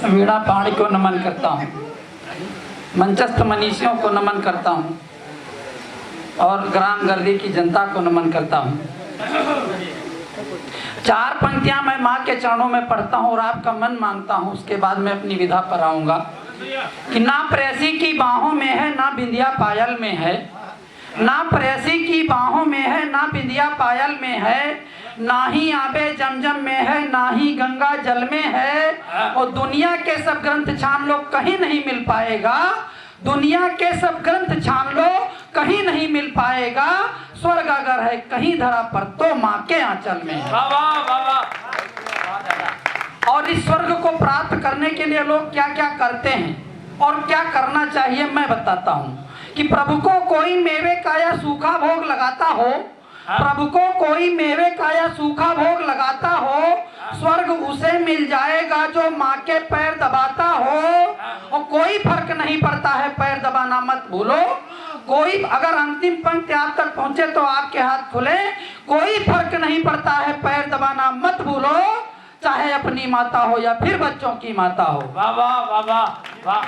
वीणा पाणी को नमन करता हूँ, मंचस्थ मनीषियों को नमन करता हूँ और ग्राम गर्दी की जनता को नमन करता हूँ। 4 पंक्तियां मैं माँ के चरणों में पढ़ता हूँ और आपका मन मांगता हूँ, उसके बाद मैं अपनी विधा पर आऊँगा। कि ना प्रेसी की बाहों में है ना बिंदिया पायल में है, ना प्रेसी की बाहों में है ना बिंदिया पायल में है, ना ही आबे जमजम में है ना ही गंगा जल में है। और दुनिया के सब ग्रंथ छान लो कहीं नहीं मिल पाएगा, दुनिया के सब ग्रंथ छान लो कहीं नहीं मिल पाएगा। स्वर्ग अगर है कहीं धरा पर तो माँ के आंचल में है। और इस स्वर्ग को प्राप्त करने के लिए लोग क्या क्या करते हैं और क्या करना चाहिए मैं बताता हूँ। कि प्रभु को कोई मेवे का या सूखा भोग लगाता हो, प्रभु को कोई मेवे का या सूखा भोग लगाता हो, स्वर्ग उसे मिल जाएगा जो माँ के पैर दबाता हो। और कोई फर्क नहीं पड़ता है पैर दबाना मत भूलो, कोई अगर अंतिम पंक्ति आप तक पहुंचे तो आपके हाथ खुले। कोई फर्क नहीं पड़ता है पैर दबाना मत भूलो, चाहे अपनी माता हो या फिर बच्चों की माता हो। वाह वाह वाह वाह वाह।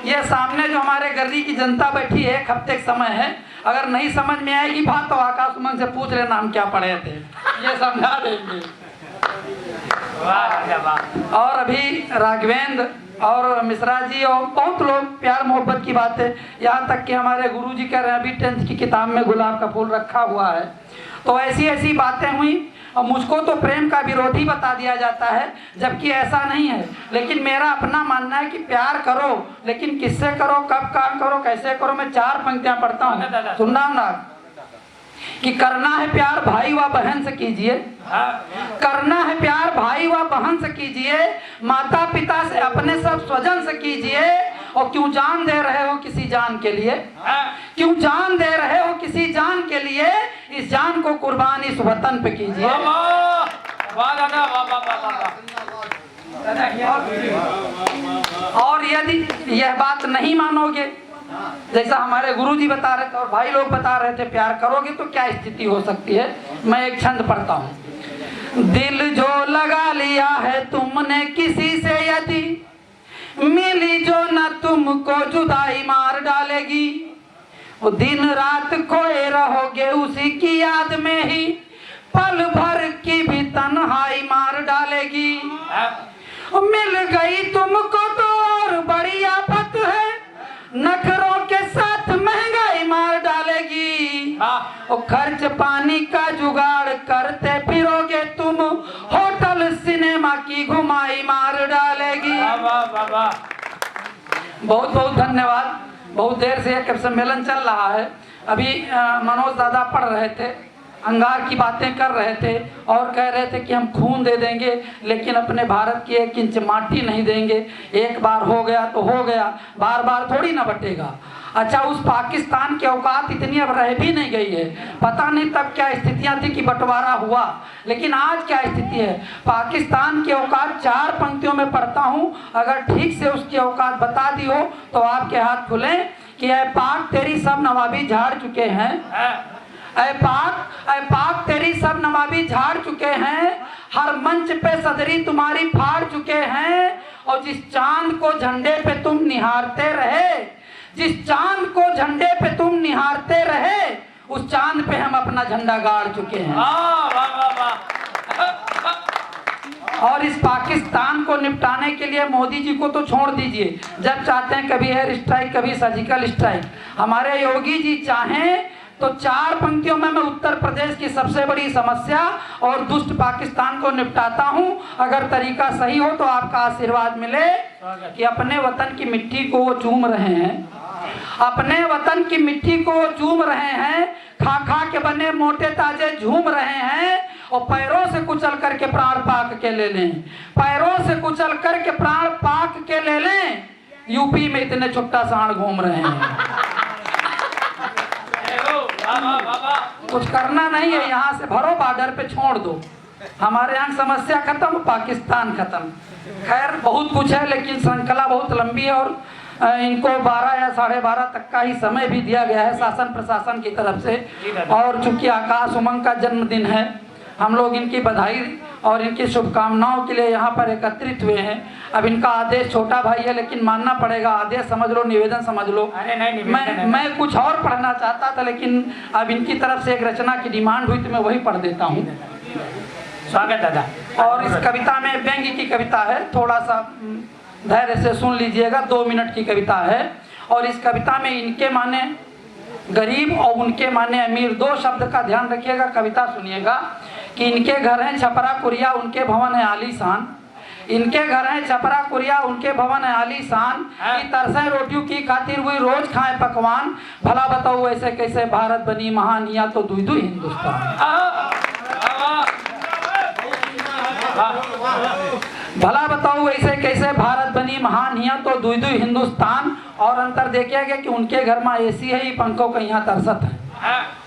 ये सामने जो हमारे गर्दी की जनता बैठी है, 1 हफ्ते का समय है, अगर नहीं समझ में आएगी बात तो आकाश उमंग से पूछ लेना हम क्या पढ़े थे, ये समझा देंगे। और अभी राघवेंद्र और मिश्रा जी और बहुत लोग प्यार मोहब्बत की बात है, यहाँ तक कि हमारे गुरुजी कह रहे हैं अभी 10th की किताब में गुलाब का फूल रखा हुआ है। तो ऐसी ऐसी बातें हुई और मुझको तो प्रेम का विरोधी बता दिया जाता है, जबकि ऐसा नहीं है। लेकिन मेरा अपना मानना है कि प्यार करो, लेकिन किससे करो, कब काम करो, कैसे करो। मैं 4 पंक्तियां पढ़ता हूँ, सुनना ना। कि करना है प्यार भाई व बहन से कीजिए, करना है प्यार भाई व बहन से कीजिए, माता पिता से अपने सब स्वजन से कीजिए। और क्यों जान दे रहे हो किसी जान के लिए, क्यों जान दे रहे हो किसी जान के लिए, इस जान को कुर्बान इस वतन पे कीजिए। और यदि यह बात नहीं मानोगे, जैसा हमारे गुरुजी बता रहे थे और भाई लोग बता रहे थे, प्यार करोगे तो क्या स्थिति हो सकती है। मैं एक छंद पढ़ता हूँ। दिल जो लगा लिया है तुमने किसी से, यदि मिली जो न तुमको जुदाई मार डालेगी। वो दिन रात खोए रहोगे उसी की याद में ही, पल भर की भी तन्हाई मार डालेगी। मिल गई तुमको तो और बड़ी आफत है, नखरों के साथ महंगाई मार डालेगी। और खर्च पानी का जुगाड़ करते फिरोगे तुम, होटल सिनेमा की घुमाई मार डालेगी। बहुत बहुत धन्यवाद। बहुत देर से एक सम्मेलन चल रहा है। अभी मनोज दादा पढ़ रहे थे, अंगार की बातें कर रहे थे और कह रहे थे कि हम खून दे देंगे लेकिन अपने भारत की 1 इंच माटी नहीं देंगे। एक बार हो गया तो हो गया, बार बार थोड़ी ना बटेगा। अच्छा, उस पाकिस्तान की औकात इतनी अब रह भी नहीं गई है। पता नहीं तब क्या स्थितियां थी कि बंटवारा हुआ, लेकिन आज क्या स्थिति है। पाकिस्तान की औकात 4 पंक्तियों में पढ़ता हूँ, अगर ठीक से उसकी औकात बता दी हो तो आपके हाथ खुले। कि ऐ पाक तेरी सब नवाबी झाड़ चुके हैं, ऐ पाक तेरी सब नवाबी झाड़ चुके हैं, हर मंच पे सदरी तुम्हारी फाड़ चुके हैं। और जिस चांद को झंडे पे तुम निहारते रहे, जिस चांद को झंडे पे तुम निहारते रहे, उस चांद पे हम अपना झंडा गाड़ चुके हैं। और इस पाकिस्तान को निपटाने के लिए मोदी जी को तो छोड़ दीजिए, जब चाहते हैं कभी एयर स्ट्राइक कभी सर्जिकल स्ट्राइक। हमारे योगी जी चाहें तो 4 पंक्तियों में मैं उत्तर प्रदेश की सबसे बड़ी समस्या और दुष्ट पाकिस्तान को निपटाता हूं। अगर तरीका सही हो तो आपका आशीर्वाद मिले। कि अपने वतन की मिट्टी को वो चूम रहे हैं, अपने वतन की मिट्टी को वो चूम रहे हैं, खा खा के बने मोटे ताजे झूम रहे हैं। और पैरों से कुचल करके प्राण पाक के ले लें, पैरों से कुचल करके प्राण पाक के ले लें। यूपी में इतने छुट्टा सांड घूम रहे हैं। कुछ करना नहीं है, यहाँ से भरो बार्डर पे छोड़ दो। हमारे यहाँ समस्या खत्म, पाकिस्तान खत्म। खैर बहुत कुछ है, लेकिन श्रृंखला बहुत लंबी है और इनको 12 या 12:30 तक का ही समय भी दिया गया है शासन प्रशासन की तरफ से। और चूंकि आकाश उमंग का जन्मदिन है हम लोग इनकी बधाई और इनकी शुभकामनाओं के लिए यहाँ पर एकत्रित हुए हैं। अब इनका आदेश, छोटा भाई है लेकिन मानना पड़ेगा, आदेश समझ लो, निवेदन समझ लो। अरे नहीं, मैं कुछ और पढ़ना चाहता था, लेकिन अब इनकी तरफ से एक रचना की डिमांड हुई तो मैं वही पढ़ देता हूँ। स्वागत दादा। और इस कविता में व्यंग्य की कविता है, थोड़ा सा धैर्य से सुन लीजिएगा, 2 मिनट की कविता है। और इस कविता में इनके माने गरीब और उनके माने अमीर, 2 शब्द का ध्यान रखिएगा। कविता सुनिएगा कि इनके घर हैं छपरा कुरिया, उनके भवन है आलीशान। इनके घर हैं छपरा कुरिया, उनके भवन है आलीशान। की तरसे रोटियों की खातिर हुई रोज खाए पकवान। भला बताओ ऐसे कैसे भारत बनी महान, या तो दुई दुई हिंदुस्तान। भला बताओ ऐसे कैसे भारत बनी महान, हिया तो दुई दुई हिंदुस्तान। और अंतर देखिएगा कि उनके घर में एसी है, पंखों का यहाँ तरसत है।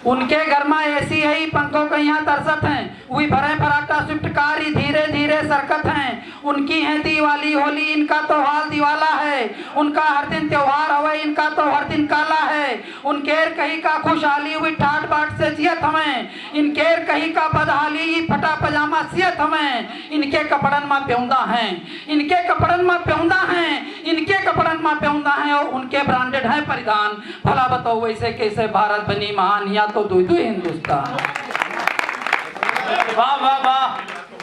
उनके घर में एसी है, पंखों का यहाँ तरसत हैं। वही भरे पराठा स्विफ्ट कार ही धीरे धीरे सरकत हैं। उनकी है दिवाली होली, इनका तो हाल दिवाला है। उनका हर दिन त्योहार हवे, इनका तो हर दिन काला है। उनकेर कहीं का खुशहाली हुई ठाट बाट से जियत हमें। इनकेर कहीं का बदहाली फटा पजामा सियत हमें। इनके कपड़न में प्यौंदा हैं, इनके कपड़न में प्यौंदा हैं, इनके कपड़न में प्यौंदा हैं। और उनके ब्रांडेड है परिधान। भला बताओ वैसे कैसे भारत बनी महान, या तो दुई दुई हिंदुस्तान। वाह वाह वाह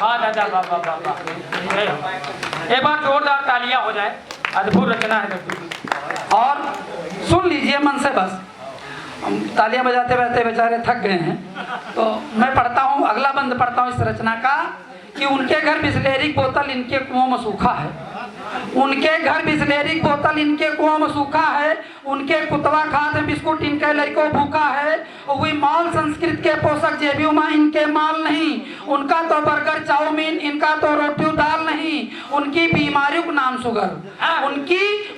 वाह दादा, वाह वाह वाह वाह। एक बार जोरदार तालियां हो जाए, अद्भुत रचना है। और सुन लीजिए मन से, बस हम तालियां बजाते बजाते बेचारे थक गए हैं, तो मैं पढ़ता हूँ, अगला बंद पढ़ता हूँ इस रचना का। कि उनके घर बिस्लेरी बोतल, इनके कुओं में सूखा है। उनके घर बिस्लेरी बोतल, इनके कुओं में सूखा है। उनके कुतवा खाते बिस्कुट, इनके लड़कों भूखा है। वही माल संस्कृत के पोषक जेबियों में इनके माल नहीं। उनका तो बर्गर चाउमीन, इनका तो रोटी दाल नहीं। उनकी बीमारियों का नाम शुगर,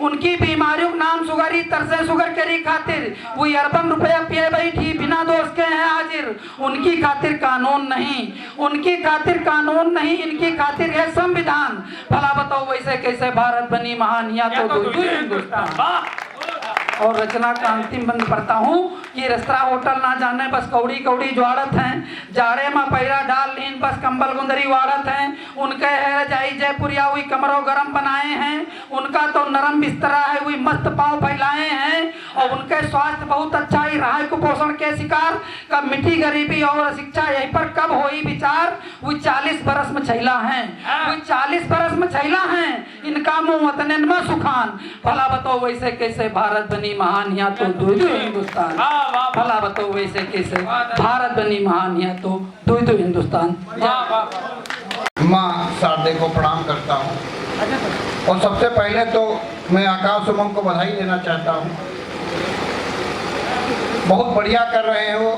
उनकी बीमारियों का नाम शुगर ही तरसे शुगर करी खातिर। वही अरबन रुपया पिए बैठी बिना दोष के हैं हाजिर। उनकी खातिर कानून नहीं, उनकी खातिर कानून नहीं, इनकी खातिर है संविधान। भला बताओ वैसे कैसे भारत बनी महान, या तो दुई हिंदुस्तान। और रचना का अंतिम बंद पढ़ता हूँ कि रेस्तरा होटल ना जाने बस कौड़ी कौड़ी ज्वारत हैं। जाड़े में पैरा डाल लीन बस कंबल गुंदरी वारत हैं। उनके है रजाई जयपुरिया हुई कमरों गरम बनाए हैं। उनका तो नरम बिस्तरा है, हुई मस्त पाँव फैलाए हैं। और उनके स्वास्थ्य बहुत अच्छा ही रहा है, कुपोषण के शिकार। कब मिट्टी गरीबी और शिक्षा यहीं पर कब होई विचार। वो 40 बरस में छैला हैं, वो 40 बरस में छैला हैं। इनका मुँह वतन में सुखान। भला बताओ वैसे कैसे भारत बनी महान, या तो दुई दुई हिंदुस्तान। भला बताओ वैसे कैसे भारत बनी महान, या तो दुई दुई हिंदुस्तान। माँ शारदे को प्रणाम करता हूँ। और सबसे पहले तो मैं आकाश उमंग को बधाई देना चाहता हूँ, बहुत बढ़िया कर रहे हो।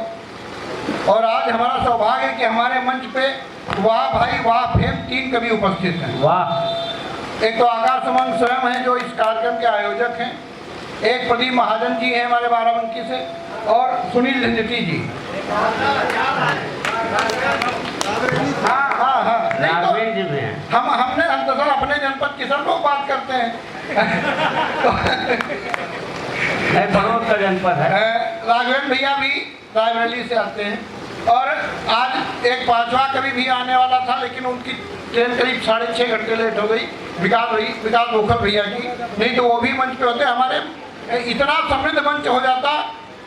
और आज हमारा सौभाग्य है कि हमारे मंच पे वाह भाई वाह फेम 3 कवि उपस्थित हैं। वाह। एक तो आकाश उमंग स्वयं हैं जो इस कार्यक्रम के आयोजक हैं, एक प्रदीप महाजन जी हैं हमारे बाराबंकी से, और सुनील झंझटी जी। हाँ हम तो सर अपने जनपद की सब लोग बात करते हैं। बड़ौद का जनपद है। राघवेंद्र भैया भी रायबरेली से आते हैं। और आज एक 5वां कवि भी आने वाला था, लेकिन उनकी ट्रेन करीब 6.5 घंटे लेट हो गई, विकास गोखल भैया की। नहीं तो वो भी मंच पे होते। हमारे इतना समृद्ध मंच हो जाता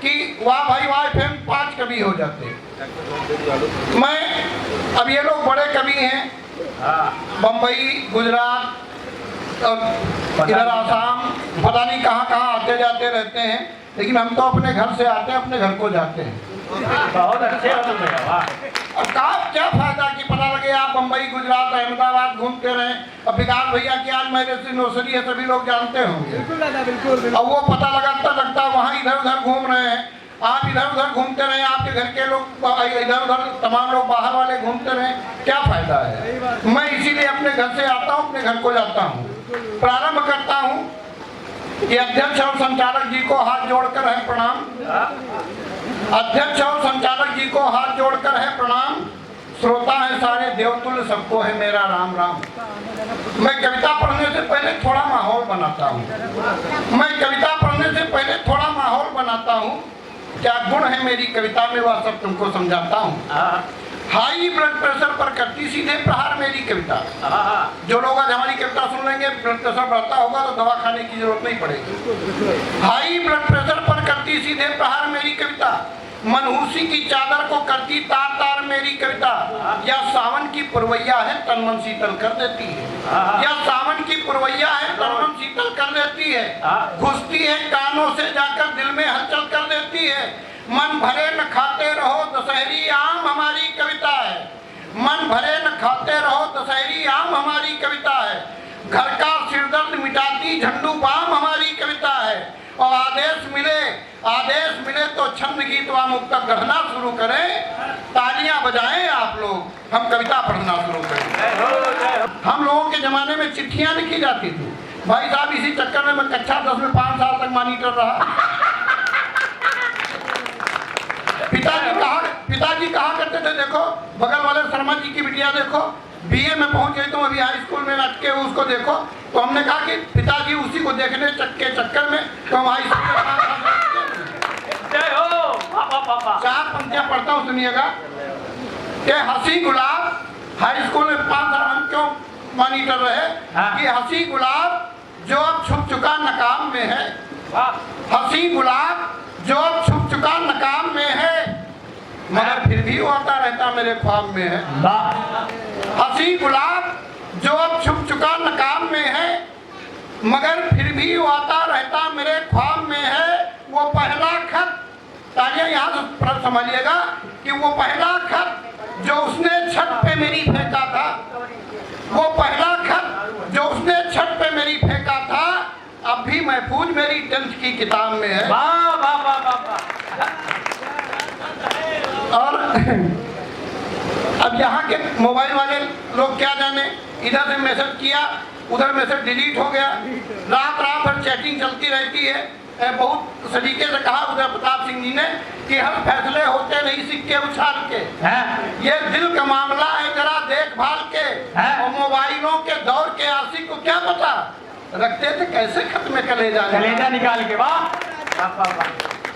कि वाह भाई वाह फेम 5 कवि हो जाते। मैं अब ये लोग बड़े कवि हैं, बम्बई गुजरात और इधर आसाम, पता नहीं कहाँ कहाँ आते जाते रहते हैं, लेकिन हम तो अपने घर से आते हैं, अपने घर को जाते हैं। बहुत अच्छे हो तुम। अब क्या फायदा कि पता लगे आप बम्बई गुजरात अहमदाबाद घूमते रहें। अब विकास भैया की आज मेरे से नर्सरी है, सभी लोग जानते होंगे। अब वो पता लगता वहाँ इधर उधर घूम रहे हैं, आप इधर उधर घूमते रहें, आपके घर के लोग इधर उधर तमाम लोग बाहर वाले घूमते रहें, क्या फायदा है। मैं इसीलिए अपने घर से आता हूँ, अपने घर को जाता हूँ। प्रारंभ करता हूँ कि अध्यक्ष और संचालक जी को हाथ जोड़कर है प्रणाम। अध्यक्ष और संचालक जी को हाथ जोड़कर है प्रणाम। श्रोता है सारे देवतुल्य, सबको है मेरा राम राम। मैं कविता पढ़ने से पहले थोड़ा माहौल बनाता हूँ। क्या गुण है मेरी कविता में, वह सब तुमको समझाता हूँ। हाई ब्लड प्रेशर पर करती सीधे प्रहार मेरी कविता। जो लोग आज हमारी कविता सुन लेंगे, ब्लड प्रेशर बढ़ता होगा तो दवा खाने की जरूरत नहीं पड़ेगी। हाई ब्लड प्रेशर पर करती सीधे प्रहार मेरी कविता, मनहूसी की चादर को करती तार तार मेरी कविता। या सावन की पुरवैया है तन मन शीतल कर देती है, या सावन की पुरवैया है तन मन शीतल कर देती है। घुसती है कानों से जाकर दिल में हलचल कर देती है। मन भरे न खाते रहो दशहरी आम हमारी कविता है, मन भरे न खाते रहो दशहरी आम हमारी कविता है। घर का सिरदर्द मिटाती झंडू बाम हमारी कविता है। और आदेश मिले तो छंद गीत व मुक्तक गढ़ना शुरू करें, तालियां बजाएं आप लोग, हम कविता पढ़ना शुरू करें। हम लोगों के जमाने में चिट्ठियां लिखी जाती थी। भाई साहब इसी चक्कर में मैं कक्षा 10 में 5 साल तक मॉनिटर रहा। पिताजी कहा करते थे, देखो बगल वाले शर्मा जी की बिटिया देखो बीए में पहुंच गई, तुम अभी हाई स्कूल में अटके हो, उसको देखो। तो हमने कहा कि पिताजी उसी को देखने के चक्कर में तो हम हाई स्कूल में 4 पंक्तियां पढ़ता हूँ, सुनिएगा। कि हंसी गुलाब, हाई स्कूल में 5 साल हम क्यों मॉनिटर रहे, कि हंसी गुलाब जो अब छुप चुका नकाम में है, हंसी गुलाब जो अब छुप चुका नकाम में है, मगर फिर भी वो आता रहता मेरे ख्वाब में है। हंसी गुलाब जो अब छुप चुका नकाम में है, मगर फिर भी वो आता रहता मेरे ख्वाब में है। वो पहला खत, तालियां यहाँ से समझिएगा, कि वो पहला खत जो उसने छत पे मेरी फेंका था, वो पहला खत जो उसने छत पे मेरी फेंका था, अब भी महफूज मेरी 10th की किताब में है। वाह वाह वाह वाह। और अब यहाँ के मोबाइल वाले लोग क्या जाने, इधर से मैसेज किया उधर मैसेज डिलीट हो गया, रात भर चैटिंग चलती रहती है। बहुत सलीके से कहा उदय प्रताप सिंह जी ने कि हर फैसले होते नहीं सिक्के उछाल के, ये दिल का मामला है जरा देखभाल के। और मोबाइलों के दौर के आशिक को क्या पता रखते थे कैसे खत में कलेजा निकाल के। वाह।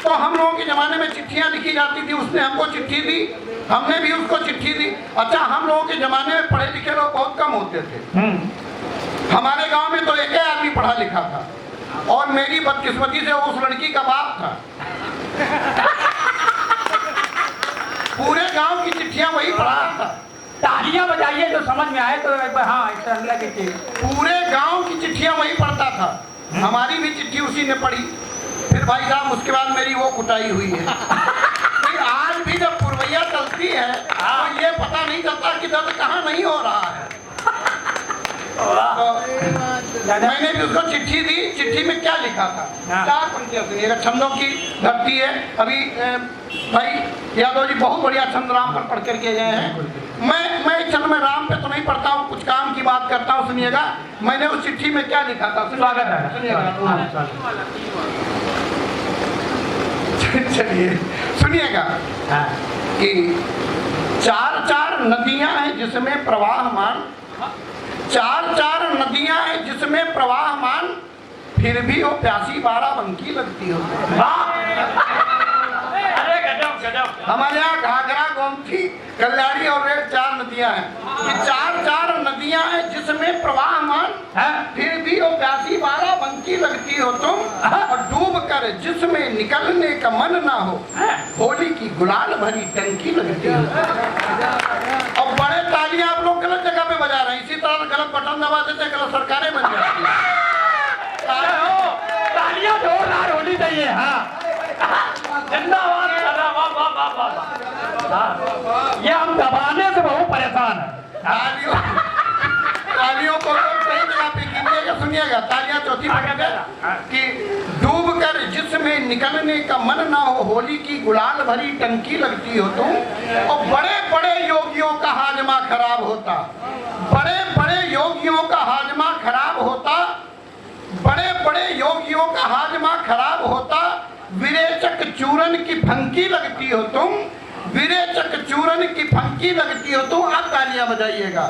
तो हम लोगों के जमाने में चिट्ठियां लिखी जाती थी, उसने हमको चिट्ठी दी, हमने भी उसको चिट्ठी दी। अच्छा, हम लोगों के जमाने में पढ़े लिखे लोग बहुत कम होते थे। हमारे गांव में तो एक ही आदमी पढ़ा लिखा था, और मेरी बदकिस्मती से उस लड़की का बाप था। पूरे गांव की चिट्ठियां वही पढ़ा था। तालियां बजाइए जो समझ में आए तो एक बार। हाँ, पूरे गांव की चिट्ठियां वही पढ़ता था, हमारी भी चिट्ठी उसी ने पढ़ी। फिर भाई साहब उसके बाद मेरी वो कुटाई हुई है। फिर आज भी जब पुरवैया चलती है तो ये पता नहीं चलता कि दर्द कहाँ नहीं हो रहा है। तो मैंने भी उसको चिट्ठी दी। चिट्ठी में क्या लिखा था, 4 पंक्तियां सुनिएगा। छंदों की धरती है। अभी भाई यादव जी बहुत बढ़िया छंद राम पर पढ़ करके गए हैं। मैं छंद में राम पे तो नहीं पढ़ता हूँ, कुछ काम की बात करता हूँ, सुनिएगा। मैंने उस चिट्ठी में क्या लिखा था, चलिए सुनिएगा। कि 4 नदियां हैं जिसमें प्रवाहमान, 4 नदियां हैं जिसमें प्रवाहमान, फिर भी वो प्यासी 12 बंकी लगती हो। हमारे यहाँ घाघरा, गोमती, कल्याणी और रेड 4 नदियां हैं। ये 4 नदियां हैं जिसमें प्रवाहमान, फिर भी वो प्यासी 12 बंकी लगती हो तुम। और डूब कर जिसमें निकलने का मन ना हो, होली की गुलाल भरी टंकी लगती हो। और बड़े तालियां आप लोग गलत जगह पे बजा रहे हैं, इसी तरह गलत बटन दबा देते गलत सरकारें बन जाती है। तालियां जोरदार होनी चाहिए। हाँ, जिंदाबाद। ये हम दबाने से बहुत परेशान है। तालियों को सही जगह पे कीजिएगा, सुनिएगा। तालियां चौथी कि डूब कर जिसमें निकलने का मन ना हो, होली की गुलाल भरी टंकी लगती हो तुम। और बड़े बड़े योगियों का हाजमा खराब होता, बड़े बड़े योगियों का हाजमा खराब होता, बड़े बड़े योगियों का हाजमा खराब होता। विरेचक चूरन की फंकी लगती हो तुम, विरेचक चूरन की फंकी लगती हो तुम। अब तालियां बजाइएगा।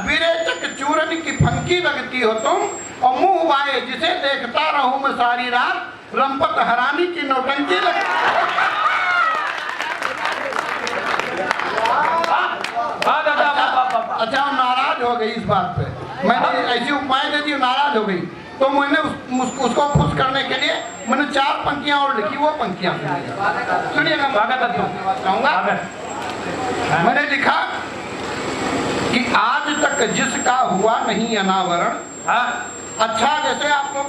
विरेचक चूरन की फंकी लगती हो तुम, और मुंह बाए जिसे देखता रहूं मैं सारी रात, रंपत हरानी की नौटंकी लगती। अच्छा वो नाराज हो गई इस बात पे, मैंने ऐसी उपमाएं दे दी, नाराज हो गई, तो मैंने उसको खुश करने के लिए मैंने 4 पंक्तियां और लिखी। वो पंक्तियां सुनिएगा, मैंने लिखा कि आज तक जिसका हुआ नहीं अनावरण। अच्छा, जैसे आप लोग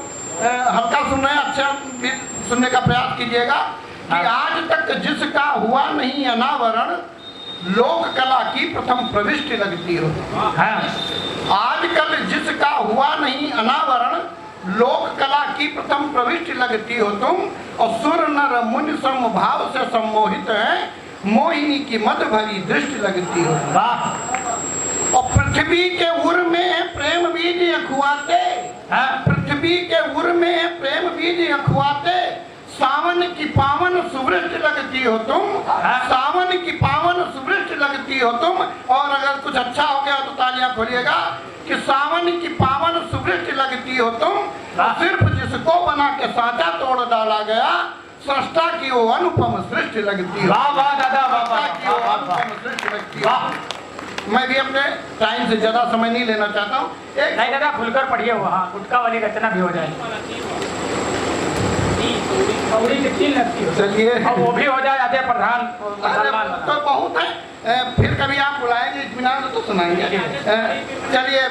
हल्का सुन रहे हैं, अच्छा भी सुनने का प्रयास कीजिएगा कि आज तक जिसका हुआ नहीं अनावरण, लोक कला की प्रथम प्रविष्टि लगती हो। आजकल जिसका हुआ नहीं अनावरण, लोक कला की प्रथम प्रविष्टि लगती हो तुम, और सुर नर मुनि समभाव से सम्मोहित है, मोहिनी की मद भरी दृष्टि लगती हो। और पृथ्वी के उर में प्रेम बीज अखुआते, पृथ्वी के उर में प्रेम बीज अखुआते, सावन की पावन सुवृष्टि लगती हो तुम, सावन की पावन सुवृष्टि लगती हो तुम। और अगर कुछ अच्छा हो गया तो तालियां खोलिएगा कि सावन की पावन सुवृष्टि लगती हो तुम, सिर्फ जिसको बना के साचा तोड़ डाला गया, सृष्टा की वो अनुपम सृष्टि लगती हो। मैं भी अपने टाइम से ज्यादा समय नहीं लेना चाहता हूँ। नहीं दादा, खुलकर पढ़िए, वहाँ गुटका वाली रचना भी हो जाए। चलिए, और वो भी हो जाए आधे प्रधान तो बहुत है, फिर कभी आप बुलाएंगे इत्मीनान से तो सुनाएंगे। चलिए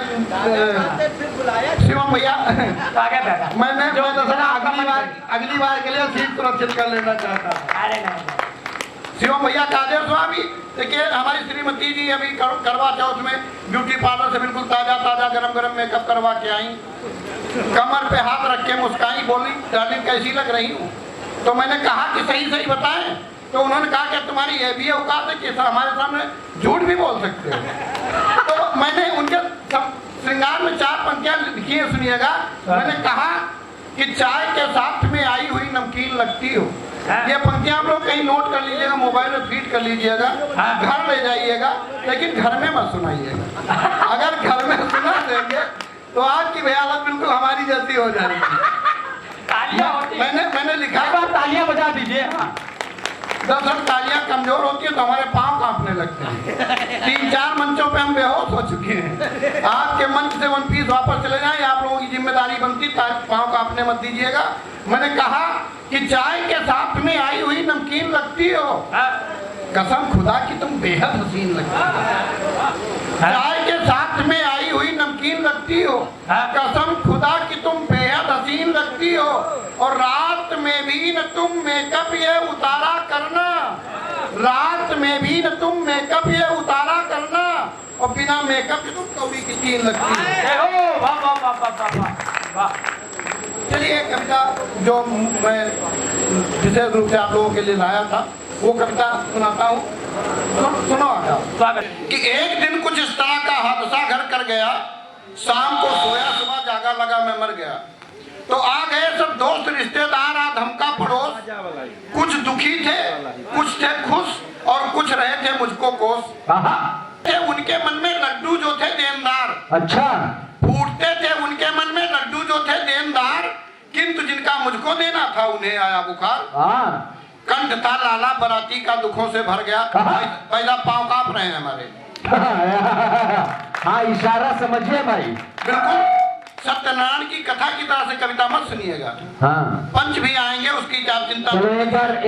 शिवम भैया, मैंने अगली बार के लिए सीट सुरक्षित कर लेना चाहता हूँ। शिवम भैया का आदेश हुआ। अभी देखिए हमारी श्रीमती जी अभी करवा चौथ में ब्यूटी पार्लर से बिल्कुल ताजा गरम गरम मेकअप करवा के आई, कमर पे हाथ रख के मुस्काई, बोली डार्लिंग कैसी लग रही हूँ। तो मैंने कहा कि सही बताएं, तो उन्होंने कहा कि तुम्हारी ये भी औकात है कि हमारे सामने झूठ भी बोल सकते हो। तो मैंने उनके श्रृंगार में 4 पंक्तियां लिखी है, सुनिएगा। मैंने कहा कि चाय के साथ में आई हुई नमकीन लगती हो। ये पंक्तियां आप लोग कहीं नोट कर लीजिएगा, मोबाइल में फीड कर लीजिएगा, घर ले जाइएगा, लेकिन घर में मत सुनाइएगा। अगर घर में सुना देंगे तो आज की हालत बिल्कुल हमारी जैसी हो जाएगी। मैंने लिखा, तालियां बजा दीजिए। दरअसल तालियां कमजोर होती है तो हमारे पांव कांपने लगते हैं। 3-4 मंचों पे हम बेहोश हो चुके हैं। आपके मंच से 1 पीस वापस चले जाएं, आप लोगों की जिम्मेदारी बनती, पांव कांपने मत दीजिएगा। मैंने कहा कि चाय के साथ में आई हुई नमकीन लगती हो, कसम खुदा की तुम बेहद हसीन लगती हो। चाय के साथ में आई हुई नमकीन लगती हो, कसम खुदा की तुम बेहद हसीन लगती हो। और रात में भी न तुम मेकअप ये उतारा करना, रात में भी न तुम मेकअप ये उतारा करना, और बिना मेकअप तुम कौड़ी की चीन लगती हो। चलिए कविता जो मैं विशेष रूप से आप लोगों के लिए लाया था वो कविता सुनाता हूँ, सुनो आगे। कि एक दिन कुछ इस तरह का हादसा घर कर गया, शाम को सोया सुबह जागा लगा मैं मर गया। तो आ गए सब दोस्त रिश्तेदार आधम का पड़ोस, कुछ दुखी थे कुछ थे खुश और कुछ रहे थे मुझको कोस। उनके मन में लड्डू जो थे देनदार, अच्छा फूटते थे उनके मन में लड्डू जो थे देनदार, किंतु जिनका मुझको देना था उन्हें आया बुखार। कंठ था लाला बराती का दुखों से भर गया। पहला पांव कांप रहे हैं हमारे। हाँ इशारा समझिए भाई। बिल्कुल सत्यनारायण की कथा की तरह से कविता मत सुनिएगा। हाँ पंच भी आएंगे उसकी आप चिंता। चलो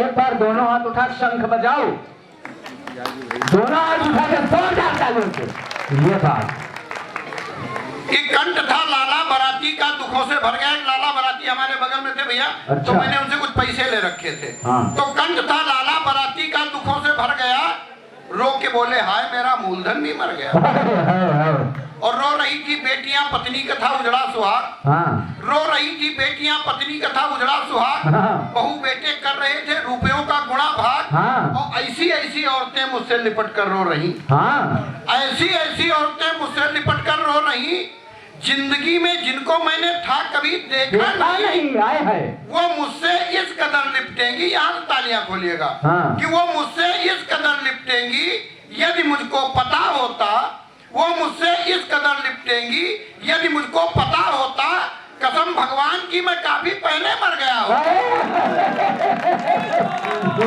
एक बार दोनों हाथ उठा शंख बजाओ, दोनों हाथ उठा के जोरदार तालियों से ये बात। कि कंठ था लाला बराती का दुखों से भर गया। लाला बराती हमारे बगल में थे भैया। अच्छा। तो मैंने उनसे कुछ पैसे ले रखे थे। हाँ। तो कंठ था लाला बराती का दुखों से भर गया, रो के बोले हाय मेरा मूलधन भी मर गया। और रो रही थी बेटियां पत्नी का था उजड़ा सुहाग। हाँ। रो रही थी बेटियां पत्नी का था उजड़ा सुहाग। हाँ। बहू बेटे कर रहे थे रुपयों का गुणा भाग। हाँ। और ऐसी औरतें मुझसे लिपट कर रो रही। हाँ। ऐसी औरतें मुझसे लिपट कर रो रही, जिंदगी में जिनको मैंने था कभी देखा नहीं आए है, वो मुझसे इस कदर लिपटेंगी। यहाँ तालियां खोलिएगा। हाँ। कि वो मुझसे इस कदर लिपटेंगी, यदि मुझको पता होता वो मुझसे इस कदर लिपटेंगी, यदि मुझको पता होता कसम भगवान की मैं काफी पहले मर गया हूँ।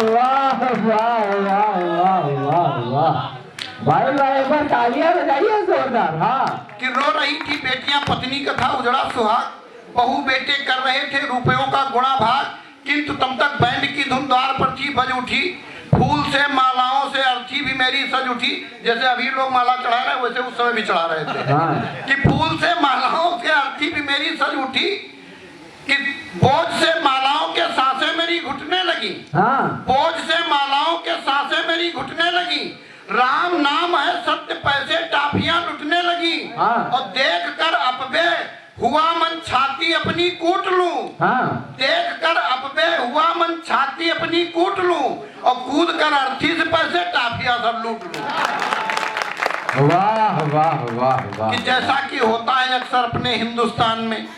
वाह वाह वाह वाह वाह वाह, भाई भाई एक बार तालियां बजाइए जोरदार। हाँ कि रो रही थी बेटियां, पत्नी का था उजड़ा सुहाग, बहू बेटे कर रहे थे रुपयों का गुणा भाग, किंतु तब तक बैंड की धुन द्वार पर थी बज उठी, फूल से मालाओं से अर्थी भी मेरी सज उठी। जैसे अभी लोग माला चढ़ा रहे हैं वैसे उस समय भी चढ़ा रहे थे। हाँ। कि फूल से मालाओं से अर्थी भी मेरी सज उठी, कि बोझ से मालाओं के सांसें मेरी घुटने लगी। हाँ बोझ से मालाओं के सांसें मेरी घुटने लगी, राम नाम है सत्य पैसे टाफियां लुटने लगी। हाँ। और देख कर अपबे हुआ मन छाती अपनी कूट लूं। हाँ देख कर अपबे हुआ मन छाती अपनी कूट लूं, और कूद कर अर्थी से पैसे टाफियां सब लूट लूं। वाह वाह वाह वाह। कि जैसा कि होता है अक्सर अपने हिंदुस्तान में,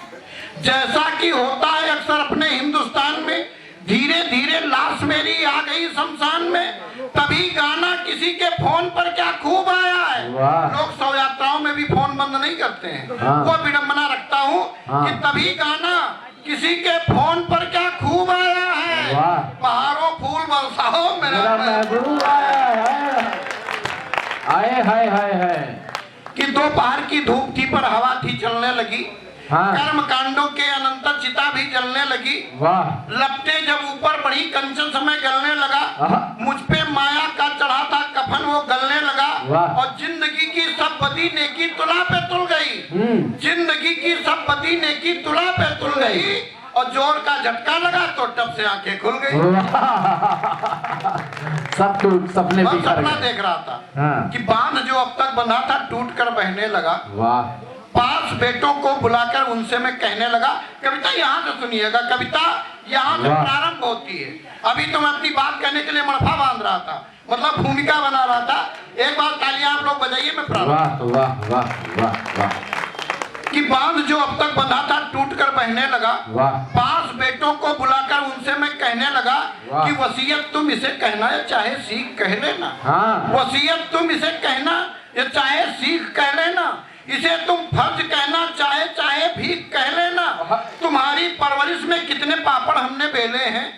जैसा कि होता है अक्सर अपने हिंदुस्तान में, धीरे धीरे लाश मेरी आ गई शमशान में, तभी गाना किसी के फोन पर क्या खूब आया है। लोग शव यात्राओं में भी फोन बंद नहीं करते हैं। हाँ। वो विडंबना रखता हूँ हाँ। कि तभी गाना किसी के फोन पर क्या खूब आया है। पहाड़ों फूल बरसाओ मेरा महबूब आए हाय हाय हाय। कि दोपहर की धूप थी पर हवा थी चलने लगी। हाँ। कर्म कांडों के अनंतर चिता भी जलने लगी। वाह। लपटे जब ऊपर बढ़ी कंचन समय गलने लगा, मुझ पे माया का चढ़ा था कफन वो गलने लगा। वाह। और जिंदगी की सब बदी नेकी तुला पे तुल गई। जिंदगी की सब बदी नेकी तुला पे तुल गई, और जोर का झटका लगा तो टप से आंखें खुल गई। सब टूट सपने मैं बिखर सपना गए। देख रहा था। हाँ। कि बांध जो अब तक बंधा था टूट कर बहने लगा। वाह। पांच बेटों को बुलाकर उनसे मैं कहने लगा, कविता यहाँ से सुनिएगा, कविता यहाँ से वाह। प्रारंभ होती है। अभी तो मैं अपनी बात कहने के लिए मड़फा बांध रहा था, मतलब भूमिका बना रहा था। एक बार तालियां आप लोग बजाइए, मैं प्रारंभ। वाह वाह वाह वाह वाह। कि बांध जो अब तक बंधा था टूट कर बहने लगा। वाह। पांच बेटों को बुलाकर उनसे मैं कहने लगा वाह। कि वसीयत तुम इसे कहना या चाहे सीख कह लेना। हाँ। वसीयत तुम इसे कहना या चाहे सीख कह लेना, इसे तुम फर्ज कहना चाहे चाहे भीख कह लेना। तुम्हारी परवरिश में कितने पापड़ हमने बेले हैं,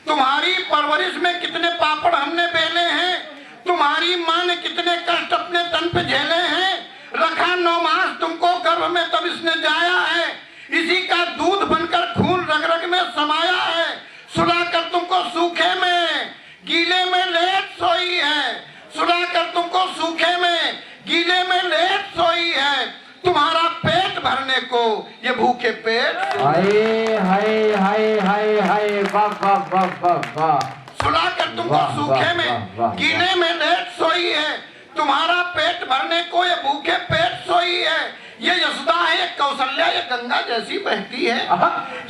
तुम्हारी परवरिश में कितने पापड़ हमने बेले हैं, तुम्हारी माँ ने कितने कष्ट अपने तन पे झेले हैं। रखा 9 मास तुमको गर्भ में तब इसने जाया है, इसी का दूध बनकर खून रग रग में समाया है। सुलाकर तुमको सूखे में गीले में लेट सोई है, सुलाकर तुमको सूखे में गीले में लेट सोई है। तुम्हारा पेट भरने को ये भूखे पेट। हाय हाय हाय हाय हाय। वाह वाह वाह वाह वाह। सुलाकर तुमको वाह, सूखे वाह, में वाह, वाह, गीले में लेट सोई है। तुम्हारा पेट भरने को ये भूखे पेट सोई है। ये यशोदा है, ये कौशल्या, ये गंगा जैसी बहती है।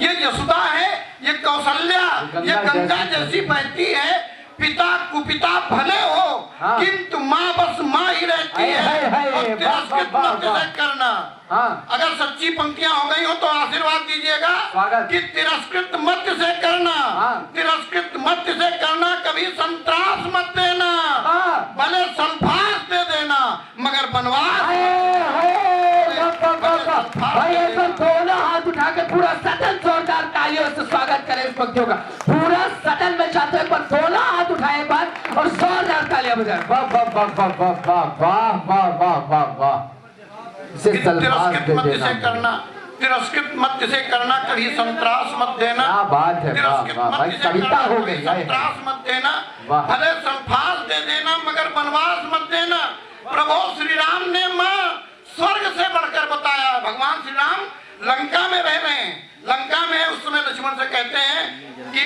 ये यशोदा है, ये कौशल्या, ये गंगा जैसी बहती है। पिता कुपिता भले हो, हाँ। किंतु माँ बस माँ ही रहती है। और तिरस्कृत मत से करना। हाँ। अगर सच्ची पंक्तियां हो गई हो तो आशीर्वाद दीजिएगा स्वागत। कि तिरस्कृत मत से करना। हाँ। तिरस्कृत मत से करना, कभी संत्रास मत देना। हाँ। भले सल्फास दे देना मगर बनवास। भाई एक बार दोनों हाथ उठा के पूरा सदन जोरदार तालियों से स्वागत करें इस पंक्तियों का। पूरा सदन में चाहते हैं पर दोनों हाथ उठाए एक बार और जोरदार तालियां बजाएं। वाह वाह वाह वाह वाह वाह वाह वाह वाह वाह। इसे तिरस्कृत मत से करना, तिरस्कृत मत से करना, कभी संत्रास मत देना। क्या बात है। तिरस्कृत वाह वाह। भाई मत से कविता करना, हो कभी गई। संत्रास मत देना। वाह। भले सल्फास दे देना मगर बनवास मत देना। प्रभु श्री राम ने माँ स्वर्ग से बढ़कर बताया। भगवान श्री राम लंका में रह रहे हैं, लंका में उस समय लक्ष्मण से कहते हैं कि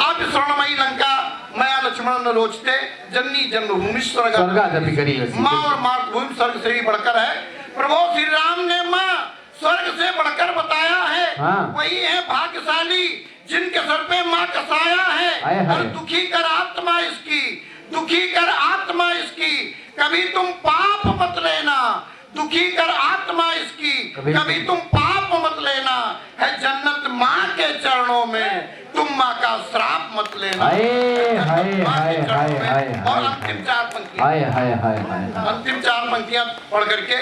आप स्वर्णमयी लंका माया लक्ष्मण न रोचते, जननी जन्मभूमि स्वर्ग माँ और मातृभूमि स्वर्ग से भी बढ़कर है। प्रभु श्री राम ने माँ स्वर्ग से बढ़कर बताया है। हाँ। वही है भाग्यशाली जिनके सर पे माँ का साया है। और दुखी कर आत्मा इसकी, दुखी कर आत्मा इसकी, कभी तुम पाप मत लेना। दुखी कर आत्मा इसकी, कभी तुम पाप मत लेना। है जन्नत माँ के चरणों में, तुम माँ का श्राप मत लेना। और अंतिम 4 पंक्तियां, अंतिम 4 पंक्तियां पढ़ करके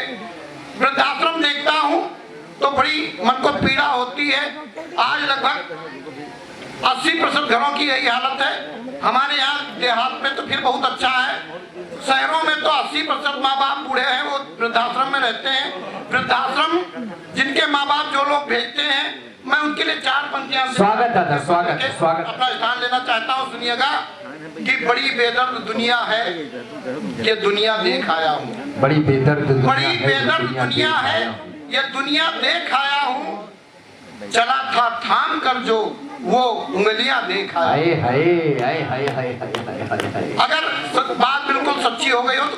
वृद्धाश्रम देखता हूँ तो बड़ी मन को पीड़ा होती है। आज लगभग 80% घरों की यही हालत है। हमारे यहाँ देहात में तो फिर बहुत अच्छा है, शहरों में तो 80% माँ बाप बूढ़े हैं, वो वृद्धाश्रम में रहते हैं। वृद्धाश्रम जिनके माँ बाप जो लोग भेजते हैं, मैं उनके लिए 4 पंक्तियां स्वागत दादा, स्वागत स्वागत। अपना स्थान लेना चाहता हूँ। सुनिएगा कि बड़ी बेदर्द दुनिया है, ये दुनिया देख आया हूँ। बड़ी बेदर्द दुनिया है, ये दुनिया देख आया हूँ। चला था थाम कर जो वो उंगलियां देख आया। हाय हाय हाय हाय हाय हाय हाय। अगर बात बिल्कुल सच्ची हो गई हो तो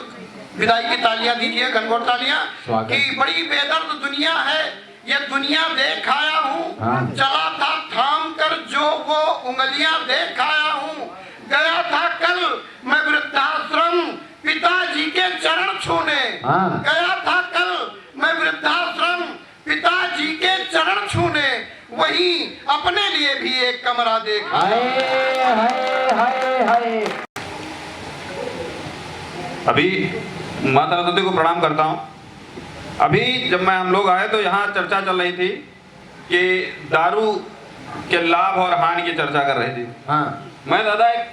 विदाई की तालियां दीजिए, घनघोर तालियां। कि बड़ी बेदर्द दुनिया है, ये दुनिया देख आया हूँ। चला था थाम कर जो वो उंगलियां देख आया हूँ। गया था कल मैं वृद्धाश्रम पिताजी के चरण छूने। गया था कल मैं वृद्धाश्रम पिताजी के चरण छूने, वहीं अपने लिए भी एक कमरा देखा। हाय हाय हाय हाय। अभी माता सरस्वती को प्रणाम करता हूँ। अभी जब हम लोग आए तो यहाँ चर्चा चल रही थी कि दारू के लाभ और हानि की चर्चा कर रही थी। मैं दादा एक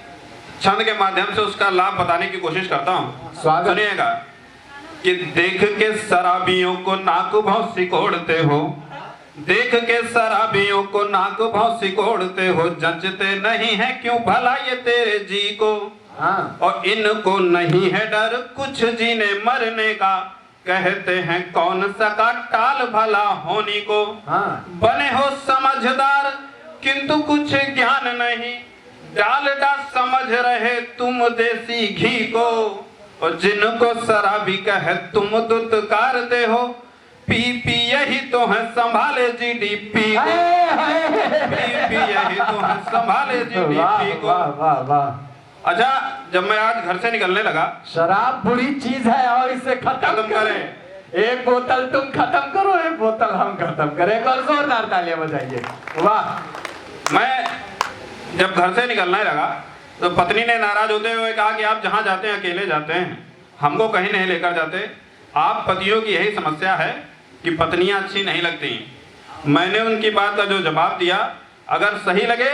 छंद के माध्यम से उसका लाभ बताने की कोशिश करता हूँ। सुनिएगा कि देख के शराबियों को नाक भाव सिकोड़ते हो, देख के शराबियों को नाक भाव सिकोड़ते हो, जंचते नहीं है क्यों भला ये तेरे जी को। और इनको नहीं है डर कुछ जीने मरने का, कहते हैं कौन सका टाल भला होनी को। बने हो समझदार किंतु कुछ ज्ञान नहीं, डालडा समझ रहे तुम देसी घी को। और जिनको शराबी कहे तुम दुत्कारते हो, पी पी यही तो है संभाले जीडीपी को। पी पी यही तो है संभाले जीडीपी को। अच्छा, जब मैं आज घर से निकलने लगा, शराब बुरी चीज है और इसे खत्म करें। एक बोतल तुम खत्म करो, एक बोतल हम खत्म करें। एक और जोरदार तालियां बजाइए। वाह। मैं जब घर से निकलने लगा तो पत्नी ने नाराज होते हुए कहा कि आप जहाँ जाते हैं अकेले जाते हैं, हमको कहीं नहीं लेकर जाते। आप पतियों की यही समस्या है कि पत्नियां अच्छी नहीं लगती। मैंने उनकी बात का जो जवाब दिया, अगर सही लगे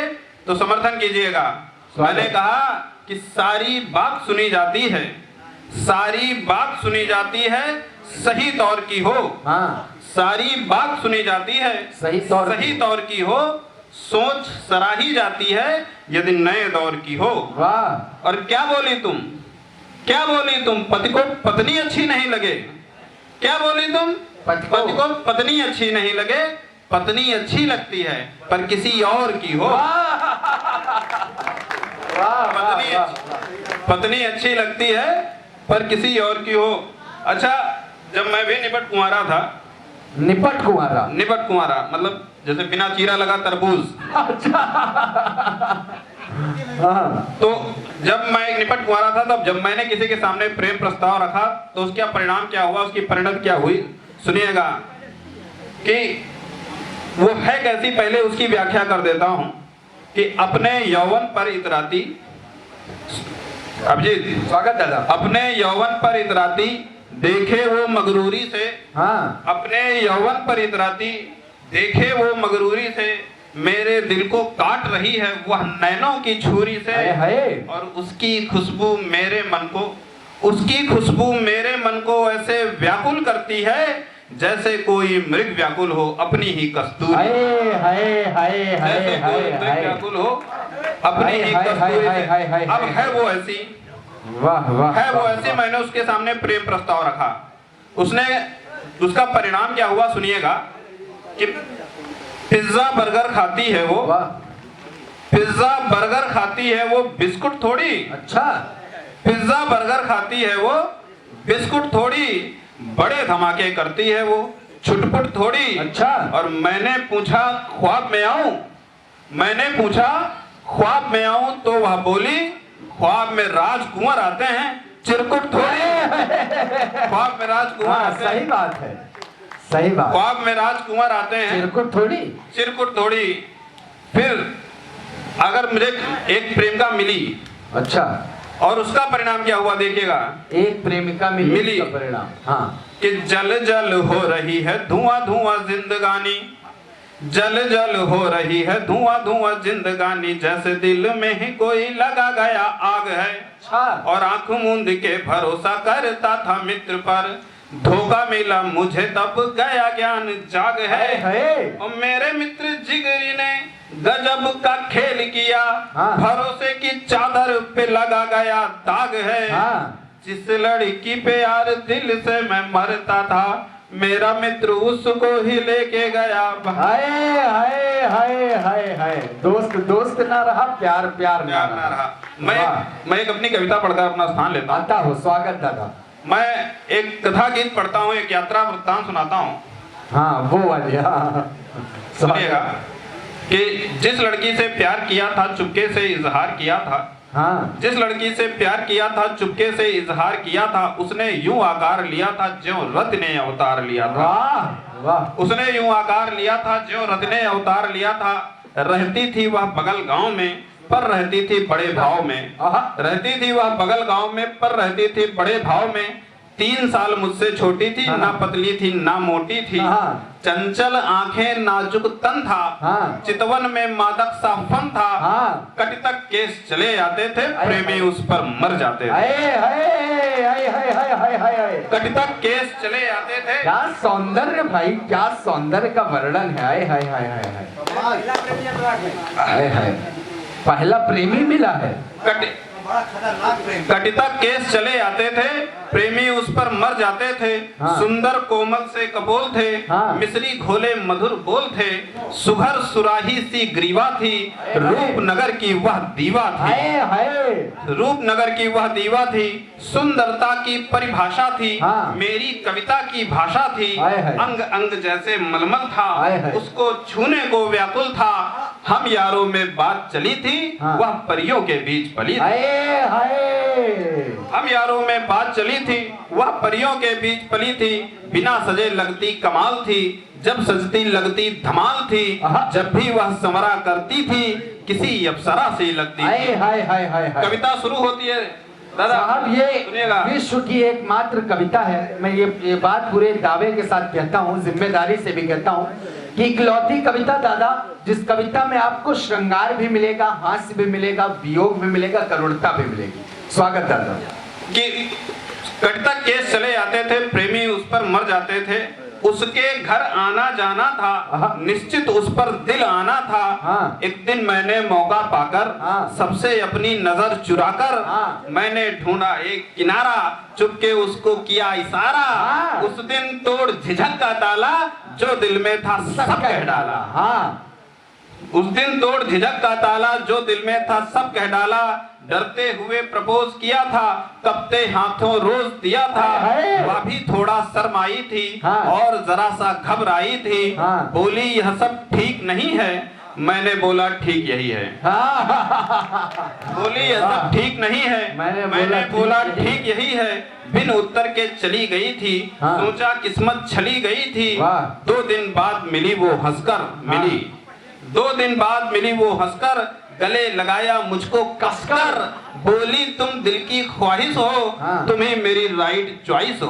तो समर्थन कीजिएगा। मैंने कहा कि सारी बात सुनी जाती है, सारी बात सुनी जाती है सही तौर की हो। सारी बात सुनी जाती है सही तौर की हो, सोच सराही जाती है यदि नए दौर की हो। वाह। और क्या बोली तुम, क्या बोली तुम, पति को पत्नी अच्छी नहीं लगे। क्या बोली तुम, पति को पत्नी अच्छी नहीं लगे। पत्नी अच्छी लगती है पर किसी और की हो। पत्नी अच्छी लगती है पर किसी और की हो। अच्छा, जब मैं भी निपट कुंवारा था, निपट कुंवारा मतलब जैसे बिना चीरा लगा तरबूज। अच्छा। तो जब मैं निपट कुंवारा था, तब जब मैंने किसी के सामने प्रेम प्रस्ताव रखा तो उसका परिणाम क्या हुआ, उसकी परिणति क्या हुई, सुनिएगा। कि वो है कैसी, पहले उसकी व्याख्या कर देता हूं कि अपने यौवन पर इतराती, अभिजीत स्वागत दादा। अपने यौवन पर इतराती देखे वो मगरूरी से। अपने यौवन पर इतराती देखे वो मगरूरी से, मेरे दिल को काट रही है वह नैनों की छुरी से। और उसकी खुशबू मेरे मन को ऐसे व्याकुल करती है जैसे कोई मृग व्याकुल हो अपनी ही कस्तूरी। जैसे कोई मृग व्याकुल हो अपनी ही कस्तूरी से। अब है वो ऐसी, है वो ऐसी। मैंने उसके सामने प्रेम प्रस्ताव रखा, उसका परिणाम क्या हुआ सुनिएगा। कि पिज्जा बर्गर खाती है वो, पिज्जा बर्गर खाती है वो, बिस्कुट थोड़ी। अच्छा। पिज्जा बर्गर खाती है वो, बिस्कुट थोड़ी, बड़े धमाके करती है वो, छुटपुट थोड़ी। अच्छा। और मैंने पूछा ख्वाब में आऊं तो वह बोली ख्वाब में राजकुंवर आते हैं, चिरकुट थोड़ी। ख्वाब में राजकुंवर आते हैं। सही बात है, सही बात। ख्वाब में राजकुंवर आते हैं, चिरकुट थोड़ी। फिर अगर मुझे एक प्रेमिका मिली, अच्छा, और उसका परिणाम क्या हुआ देखिएगा। एक प्रेमिका मिली का परिणाम, कि जल जल हो रही है धुआं धुआं जिंदगानी, जल जल हो रही है धुआं धुआं जिंदगानी, जैसे दिल में ही कोई लगा गया आग है। और आंख मूंद के भरोसा करता था मित्र पर, धोखा मिला मुझे तब गया ज्ञान जाग है। और मेरे मित्र जिगरी ने गजब का खेल किया, भरोसे की चादर पे लगा गया दाग है। जिस लड़की पे यार दिल से मैं मरता था, मेरा मित्र उसको ही लेके गया। हाय हाय हाय हाय हाय, दोस्त दोस्त ना रहा, प्यार प्यार ना रहा। मैं एक अपनी कविता पढ़कर अपना स्थान लेता हूँ। आता हो, स्वागत दादा। मैं एक कथा गीत पढ़ता हूँ, एक यात्रा वृत्तांत सुनाता हूँ। हाँ वो वाली, सुनिएगा कि जिस लड़की से प्यार किया था चुपके से इजहार किया था, जिस लड़की से प्यार किया था चुपके से इजहार किया था, उसने यूं आकार लिया था ज्यों रथ ने अवतार लिया था। वाह वाह। उसने यूं आकार लिया था ज्यों रथ ने अवतार लिया था। रहती थी वह बगल गांव में पर रहती थी बड़े भाव में, रहती थी वह बगल गांव में पर रहती थी बड़े भाव में। 3 साल मुझसे छोटी थी, ना पतली थी ना मोटी थी, चंचल आंखें नाजुक तन था, चितवन में मादक सा फन था। कट तक केस चले आते थे, प्रेमी उस पर मर जाते थे। कट तक केस चले आते थे। क्या सौंदर्य भाई, क्या सौंदर्य का वर्णन है। हाय हाय हाय हाय हाय हाय, पहला प्रेमी मिला है। कट तक केस चले आते थे, प्रेमी उस पर मर जाते थे। सुंदर कोमल से कपोल थे, मिश्री घोले मधुर बोल थे। सुघर सुराही सी ग्रीवा थी, रूपनगर की वह दीवा थी। रूपनगर की वह दीवा थी, सुंदरता की परिभाषा थी, मेरी कविता की भाषा थी। अंग अंग जैसे मलमल था, उसको छूने को व्याकुल था। हम यारों में बात चली थी, वह परियों के बीच पली थी। हम यारों में बात चली थी, वह परियों के बीच पली थी। बिना सजे लगती कमाल थी, जब सजती लगती धमाल थी। जब भी वह समरा करती थी, किसी अप्सरा से लगती थी। कविता शुरू होती है साहब, ये विश्व की एकमात्र कविता है। मैं ये बात पूरे दावे के साथ कहता हूँ, जिम्मेदारी से भी कहता हूँ कि इकलौती कविता दादा, जिस कविता में आपको श्रृंगार भी मिलेगा, हास्य भी मिलेगा, वियोग भी मिलेगा, करुणता भी मिलेगी। स्वागत दादा। कि कट तक केस चले आते थे, प्रेमी उस पर मर जाते थे। उसके घर आना जाना था, निश्चित उस पर दिल आना था। एक दिन मैंने मौका पाकर, सबसे अपनी नजर चुराकर, मैंने ढूंढा एक किनारा, चुपके उसको किया इशारा। उस दिन तोड़ झिझक का ताला, जो दिल में था सब कह डाला। उस दिन तोड़ झिझक का ताला, जो दिल में था सब कह डाला। डरते हुए प्रपोज किया था, कपते हाथों रोज दिया था। वह भी थोड़ा शर्माई थी और जरा सा घबराई थी। बोली यह सब ठीक नहीं है, मैंने बोला ठीक यही है। बोली यह सब ठीक नहीं है, मैंने बोला ठीक यही है। बिन उत्तर के चली गई थी, सोचा किस्मत छली गई थी। 2 दिन बाद मिली वो हंसकर मिली, 2 दिन बाद मिली वो हंसकर। गले लगाया मुझको कसकर, बोली तुम दिल की ख्वाहिश हो, तुम्हें मेरी राइट चॉइस हो।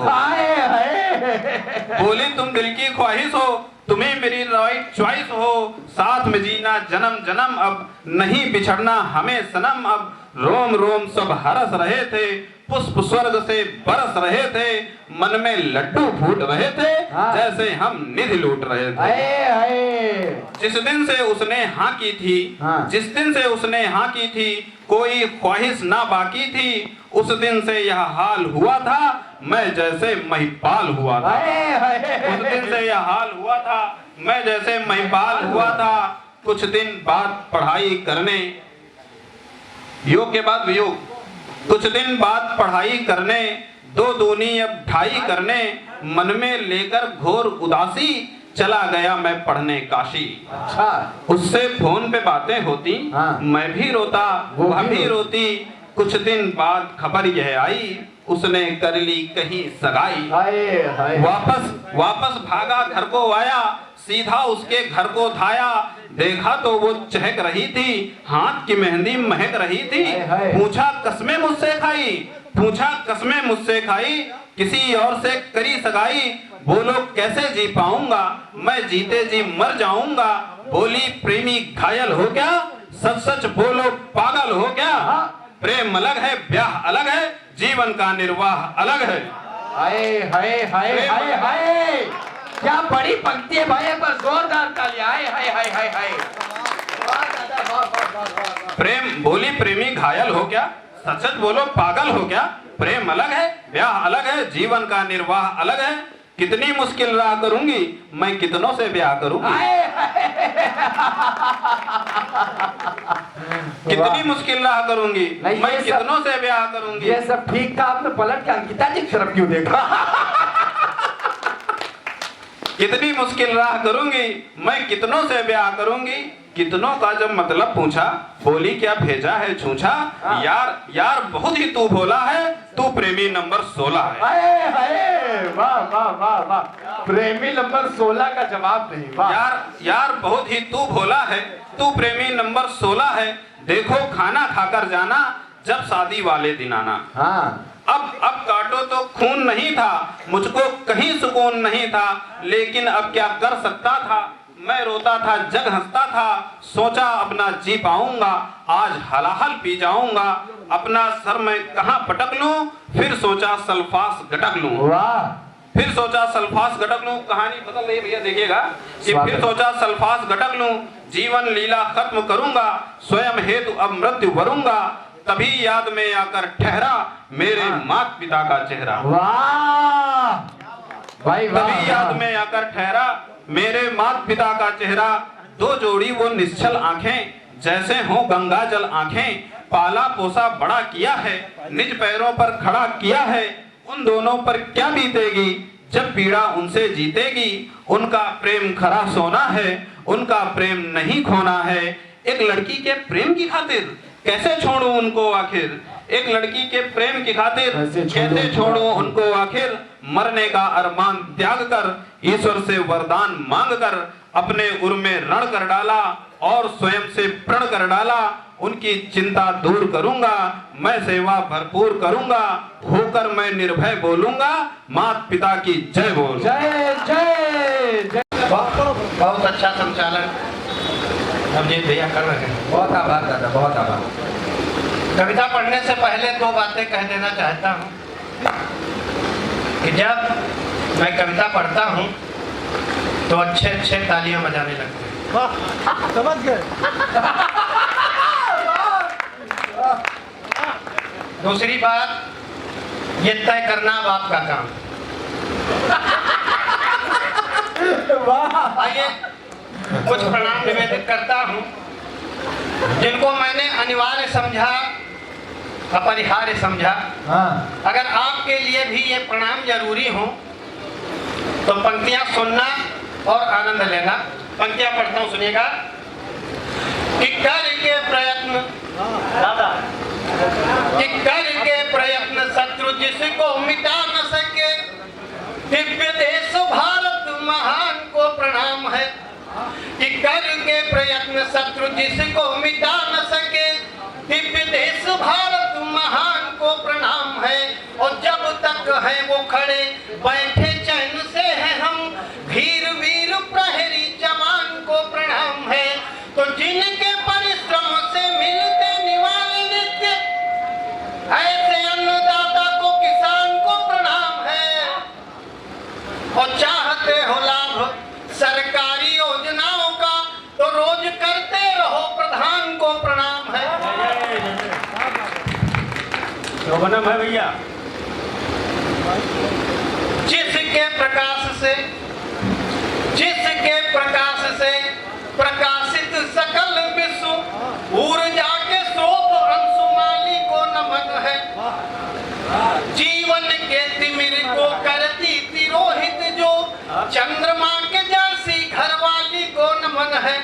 बोली तुम दिल की ख्वाहिश हो, तुम्हें मेरी राइट चॉइस हो। साथ में जीना जन्म जन्म, अब नहीं बिछड़ना हमें सनम। अब रोम रोम सब हरस रहे थे, पुष्प स्वर्ग से बरस रहे थे। मन में लड्डू फूट रहे थे, जैसे हम निधि लूट रहे थे। जिस दिन से उसने हाँ की थी, जिस दिन से उसने हाँ की थी, कोई ख्वाहिश ना बाकी थी। उस दिन से यह हाल हुआ था, मैं जैसे महिपाल हुआ था। उस दिन से यह हाल हुआ था, मैं जैसे महिपाल हुआ था। कुछ दिन बाद पढ़ाई करने, योग के बाद वियोग, कुछ दिन बाद पढ़ाई करने, 2 दूनी अब ढाई करने। मन में लेकर घोर उदासी, चला गया मैं पढ़ने काशी। उससे फोन पे बातें होती, मैं भी रोता वह भी रोती। कुछ दिन बाद खबर यह आई, उसने कर ली कहीं सगाई। वापस भागा घर को आया, सीधा उसके घर को धाया। देखा तो वो चहक रही थी, हाथ की मेहंदी महक रही थी। पूछा कसमें मुझसे खाई, पूछा कसमें मुझसे खाई, किसी और से करी सगाई। बोलो कैसे जी पाऊंगा, मैं जीते जी मर जाऊंगा। बोली प्रेमी घायल हो क्या, सच सच बोलो पागल हो क्या। प्रेम अलग है, ब्याह अलग है, जीवन का निर्वाह अलग है। हाय हाय हाय हाय हाय, क्या बड़ी पंक्ति है भाई, एक बार जोरदार तालियां। हाय हाय हाय हाय हाय। प्रेम बोली प्रेमी घायल हो क्या, सच सच बोलो पागल हो क्या। प्रेम अलग है, ब्याह अलग है, जीवन का निर्वाह अलग है। कितनी मुश्किल राह करूंगी, मैं कितनों से ब्याह करूंगी। कितनी मुश्किल राह करूंगी, मैं कितनों से ब्याह करूंगी। ये सब ठीक था, आपने पलट के अंकिता जी की तरफ क्यों देखा? कितनी मुश्किल राह करूंगी, मैं कितनों से ब्याह करूंगी। कितनों का जब मतलब पूछा, बोली क्या भेजा है छूछा। यार यार बहुत ही तू भोला है, तू प्रेमी नंबर 16 है। हाय हाय, वाह वाह वाह वाह, प्रेमी नंबर 16 का जवाब नहीं। वाह यार बहुत ही तू भोला है, तू प्रेमी नंबर 16 है। देखो खाना खाकर जाना, जब शादी वाले दिन आना। हाँ, अब काटो तो खून नहीं था, मुझको कहीं सुकून नहीं था। लेकिन अब क्या कर सकता था, मैं रोता था जग हंसता था। सोचा अपना जी पाऊंगा, आज हलाहल पी जाऊंगा। अपना सर मैं कहाँ पटक लूं, फिर सोचा सल्फास गटक लूं। वाह, फिर सोचा सल्फास गटक लूं। कहानी बदल रही है भैया, देखिएगा कि फिर सोचा सल्फास गटक लूं। जीवन लीला खत्म करूंगा, स्वयं हेतु अब मृत्यु वरूंगा। तभी याद में आकर ठहरा मेरे माता पिता का चेहरा। वाह भाई वाह। तभी याद में आकर ठहरा मेरे माता पिता का चेहरा। दो जोड़ी वो निश्चल आंखें, जैसे हो गंगा जल आंखें। पाला पोसा बड़ा किया है, निज पैरों पर खड़ा किया है। उन दोनों पर क्या बीतेगी, जब पीड़ा उनसे जीतेगी। उनका प्रेम खरा सोना है, उनका प्रेम नहीं खोना है। एक लड़की के प्रेम की खातिर कैसे छोड़ूं उनको आखिर। एक लड़की के प्रेम की खातिर कैसे छोड़ूं उनको आखिर। मरने का अरमान त्याग कर, ईश्वर से वरदान मांग कर। अपने उर में रण कर डाला और स्वयं से प्रण कर डाला। उनकी चिंता दूर करूंगा, मैं सेवा भरपूर करूंगा। होकर मैं निर्भय बोलूंगा, माता पिता की जय बोल। जय जय जय। बहुत अच्छा संचालन अभिजीत भैया कर रहे हैं। बहुत आभार दादा, बहुत आभार। कविता पढ़ने से पहले दो बातें कह देना चाहता हूँ कि जब मैं कविता पढ़ता हूँ तो अच्छे अच्छे तालियां बजाने लगते हैं। समझ गए। दूसरी बात, ये तय करना अब आपका काम। आइए कुछ प्रणाम निवेदित करता हूँ जिनको मैंने अनिवार्य समझा, अपरिहार्य समझा। हाँ, अगर आपके लिए भी ये प्रणाम जरूरी हो तो पंक्तियां सुनना और आनंद लेना। पंक्तियां पढ़ता हूँ, सुनिएगा। कि करके प्रयत्न शत्रु जिसको मिटा न सके, दिव्य देश भारत महान को प्रणाम है। कि करके प्रयत्न शत्रु जिसको मिटा न सके, दिव्य देश भारत महान को प्रणाम है। और जब तक है वो खड़े बैठे चैन से है हम, वीर वीर प्रहरी जवान को प्रणाम है। तो जिनके परिश्रम से मिलते निवाले नित्य, ऐसे अन्नदाता को किसान को प्रणाम है। और चाहते हो लाभ सरकारी योजनाओं का, तो रोज करते रहो प्रधान को प्रणाम है। शोभनम है भैया। जिसके प्रकाश से प्रकाशित सकल विश्व, ऊर्जा के स्रोत अंशुमाली को नमन है। जीवन के तिमिर को करती तिरोहित जो, चंद्रमा के जैसी घरवाली को नमन है।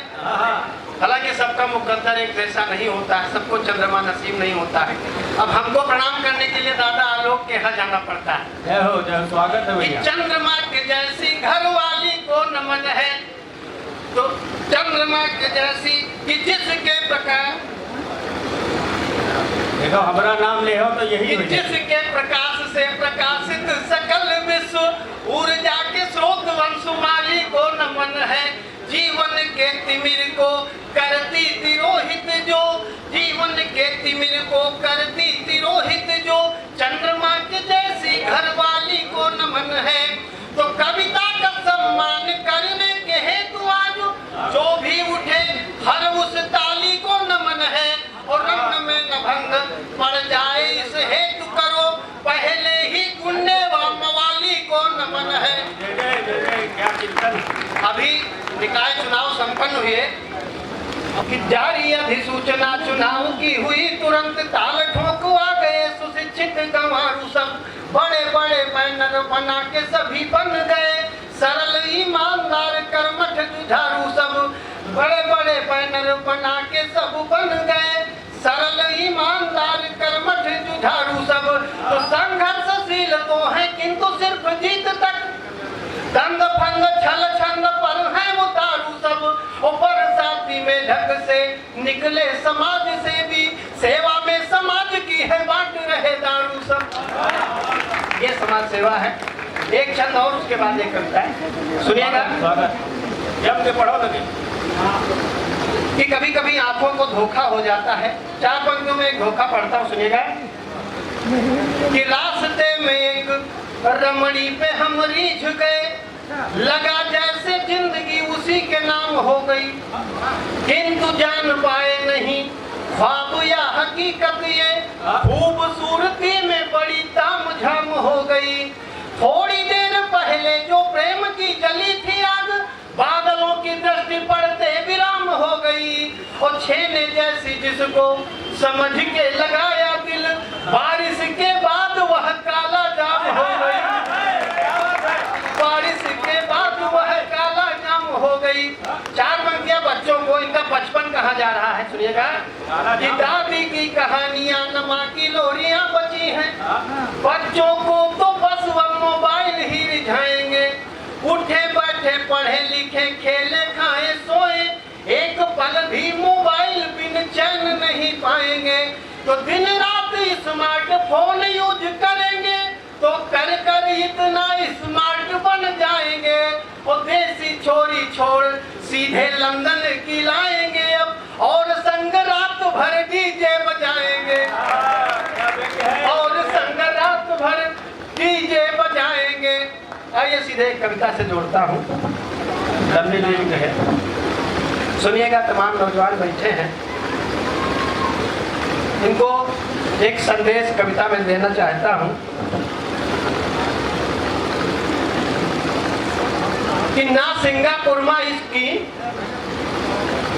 हालांकि सबका मुकद्दर एक जैसा नहीं होता है, सबको चंद्रमा नसीब नहीं होता है। अब हमको प्रणाम करने के लिए दादा आलोक के यहाँ जाना पड़ता है। जय हो, जय, स्वागत है भैया। चंद्रमा के जैसी घरवाली को नमन है। तो चंद्रमा के जैसी कि जिसके प्रकाश, देखो हमारा नाम ले हो तो यही हो जाए। जिसके प्रकाश से प्रकाशित सकल विश्व ऊर्जा के स्रोत वंशुमाली को नमन है। जीवन के तिमिर को करती तिरोहित जो, जीवन के तिमिर को करती तिरोहित जो, चंद्रमा के जैसी घरवाली को नमन है। तो कविता का सम्मान करने के हेतु आज जो भी उठे हर उस ताली को नमन है। और रंग में न भंग पड़ जाए इस हेतु करो पहले ही गुंडे व मवाली को नमन है। अभी निकाय चुनाव संपन्न हुए कि जारी अधिसूचना चुनाव की हुई, तुरंत ताल ठोंकवा गए सुशिक्षित गंवारू सब। बड़े बड़े बैनर बना के सभी बन गए सरल ईमानदार कर्मठ जुझारू सब। बड़े बड़े बैनर बना के सब बन गए सरल ईमानदार कर्मठ जुझारू सब। तो संघर्षशील तो है किंतु सिर्फ जीत तक, दंग फंग छल छंद पर है उतारू सब। ऊपर साथी में ढक से निकले समाज से भी, सेवा में समाज की है बांट रहे दारू सब। ये समाज सेवा है। एक छंद और उसके बाद एक कविता है, सुनिएगा। जब से पढ़ो लगे कि कभी कभी आंखों को धोखा हो जाता है। 4 पंक्तियों में एक धोखा पढ़ता हूँ, सुनिएगा। कि रास्ते में एक रमणी पे हम रीझ गए, लगा जैसे जिंदगी उसी के नाम हो गई, किंतु जान पाए नहीं ख्वाब या हकीकत ये, खूबसूरती में बड़ी ताम झाम हो गई। थोड़ी देर पहले जो प्रेम की जली थी आग, बादलों की दृष्टि पड़ते विराम हो गई। और छेने जैसी जिसको समझ के लगाया दिल, बारिश के बाद वह काला जाम हो गई। बारिश के बाद वह काला जाम हो गई। 4 पंक्तियां बच्चों को इनका बचपन कहा जा रहा है, सुनिएगा। कि दादी की कहानियां नमा की लोरियां बची हैं, बच्चों को तो बस वह मोबाइल ही रिझाएंगे। उठे बैठे पढ़े लिखे खेले खाए सोए, एक पल भी मोबाइल बिन चैन नहीं पाएंगे। तो दिन रात स्मार्टफोन यूज करेंगे, तो कर कर इतना स्मार्ट बन जाएंगे। और देसी छोरी छोड़ सीधे लंदन की लाएंगे अब, और संग रात भर डीजे बजाएंगे, और संग रात भर डीजे बजाएंगे। आइए सीधे एक कविता से जोड़ता हूँ, लंबी लिंक है, सुनिएगा। तमाम नौजवान बैठे हैं, इनको एक संदेश कविता में देना चाहता हूँ कि ना सिंगापुर में इसकी,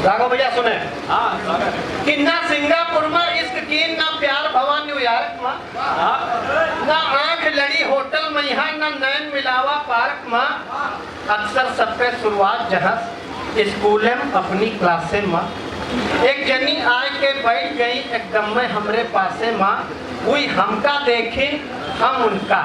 राघव भैया सुने, कि ना सिंगापुर में इश्क की, ना प्यार भवा न्यूयॉर्क में, ना आंख लड़ी होटल में यहाँ, ना नैन मिलावा पार्क में। अक्सर सबके शुरुआत जहाँ स्कूल में अपनी क्लासे में, एक जनी आए के बैठ गई एकदम में हमरे पासे माँ। कोई हमका देखे हम उनका,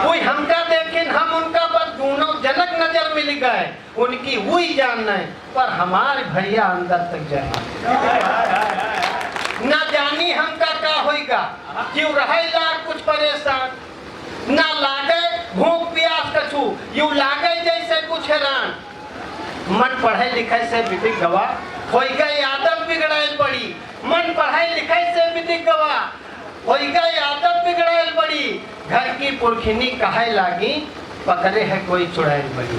कोई हमका देखे हम उनका, पर दोनों जनक नजर मिल गए। उनकी हुई जान नहीं, पर हमारे भैया अंदर तक जाए। ना जानी हमका का होएगा, क्यों रहेला कुछ परेशान, ना लागे भूख प्यास कछु, यूं लागे जैसे कुछ हैरान। मन पढ़े लिखे से विधि गवा, हो गई आदत बिगड़ाइल बड़ी। मन पढ़े लिखे से विधि गवा, हो गई आदत बिगड़ाइल बड़ी। घर की पुरखिनी कहे लागी, पकड़े है कोई चुड़ैल बड़ी।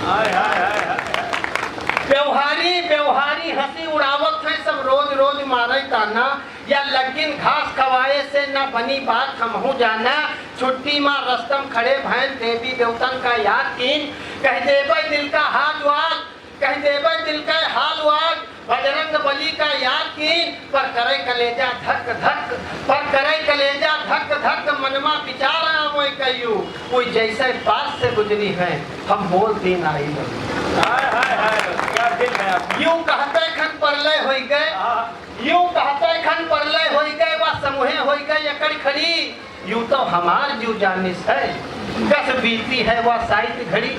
व्यवहारी व्यवहारी हंसी उड़ावत है सब, रोज रोज मारे ताना, या लगिन घास खवाए से न बनी बात हमहू जाना। छुट्टी माँ रस्तम खड़े भैन देवी देवतन का याद कीन, कह देवे दिल का हाल वाल, कह देवे दिल का हाल वाल। बजरंग बली का याद कीन, पर करे कलेजा धक धक, पर करे कलेजा धक धक। मनमा विचार आवे कहियो, कोई जैसे पास से गुजरी है हम बोलती नहीं लगी। यूं कहते खन परलय हो गए, यूं कहते खन परलय हो गए, वह समूहे हो गए एकड़ खड़ी। यूं तो हमार जीव जानिस है, कस बीती है वह साहित्य घड़ी।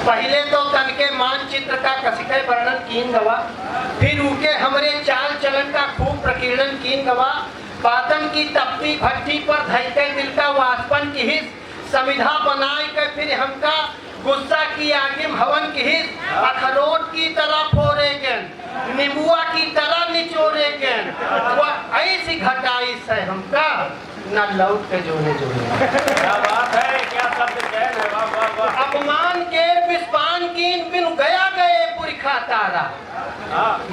पहले तो तन के मानचित्र का कसिके वर्णन कीन गवा, फिर उके हमरे चाल चलन का खूब प्रकीर्णन कीन गवा। पातन की तपती भट्टी पर धैके दिल का वासपन की हिस्स समिधा बनाए के फिर हमका गुस्सा की आगे हवन की हिस्स अखरोट की तरह फोड़ेगे नींबुआ की तरह निचोड़ेगे वह ऐसी घटाई से हमका न लौट के जोड़े क्या बात है, क्या शब्द चयन है, वाह वाह वाह। अपमान के विस्पान की बिन गया गए पुरखा तारा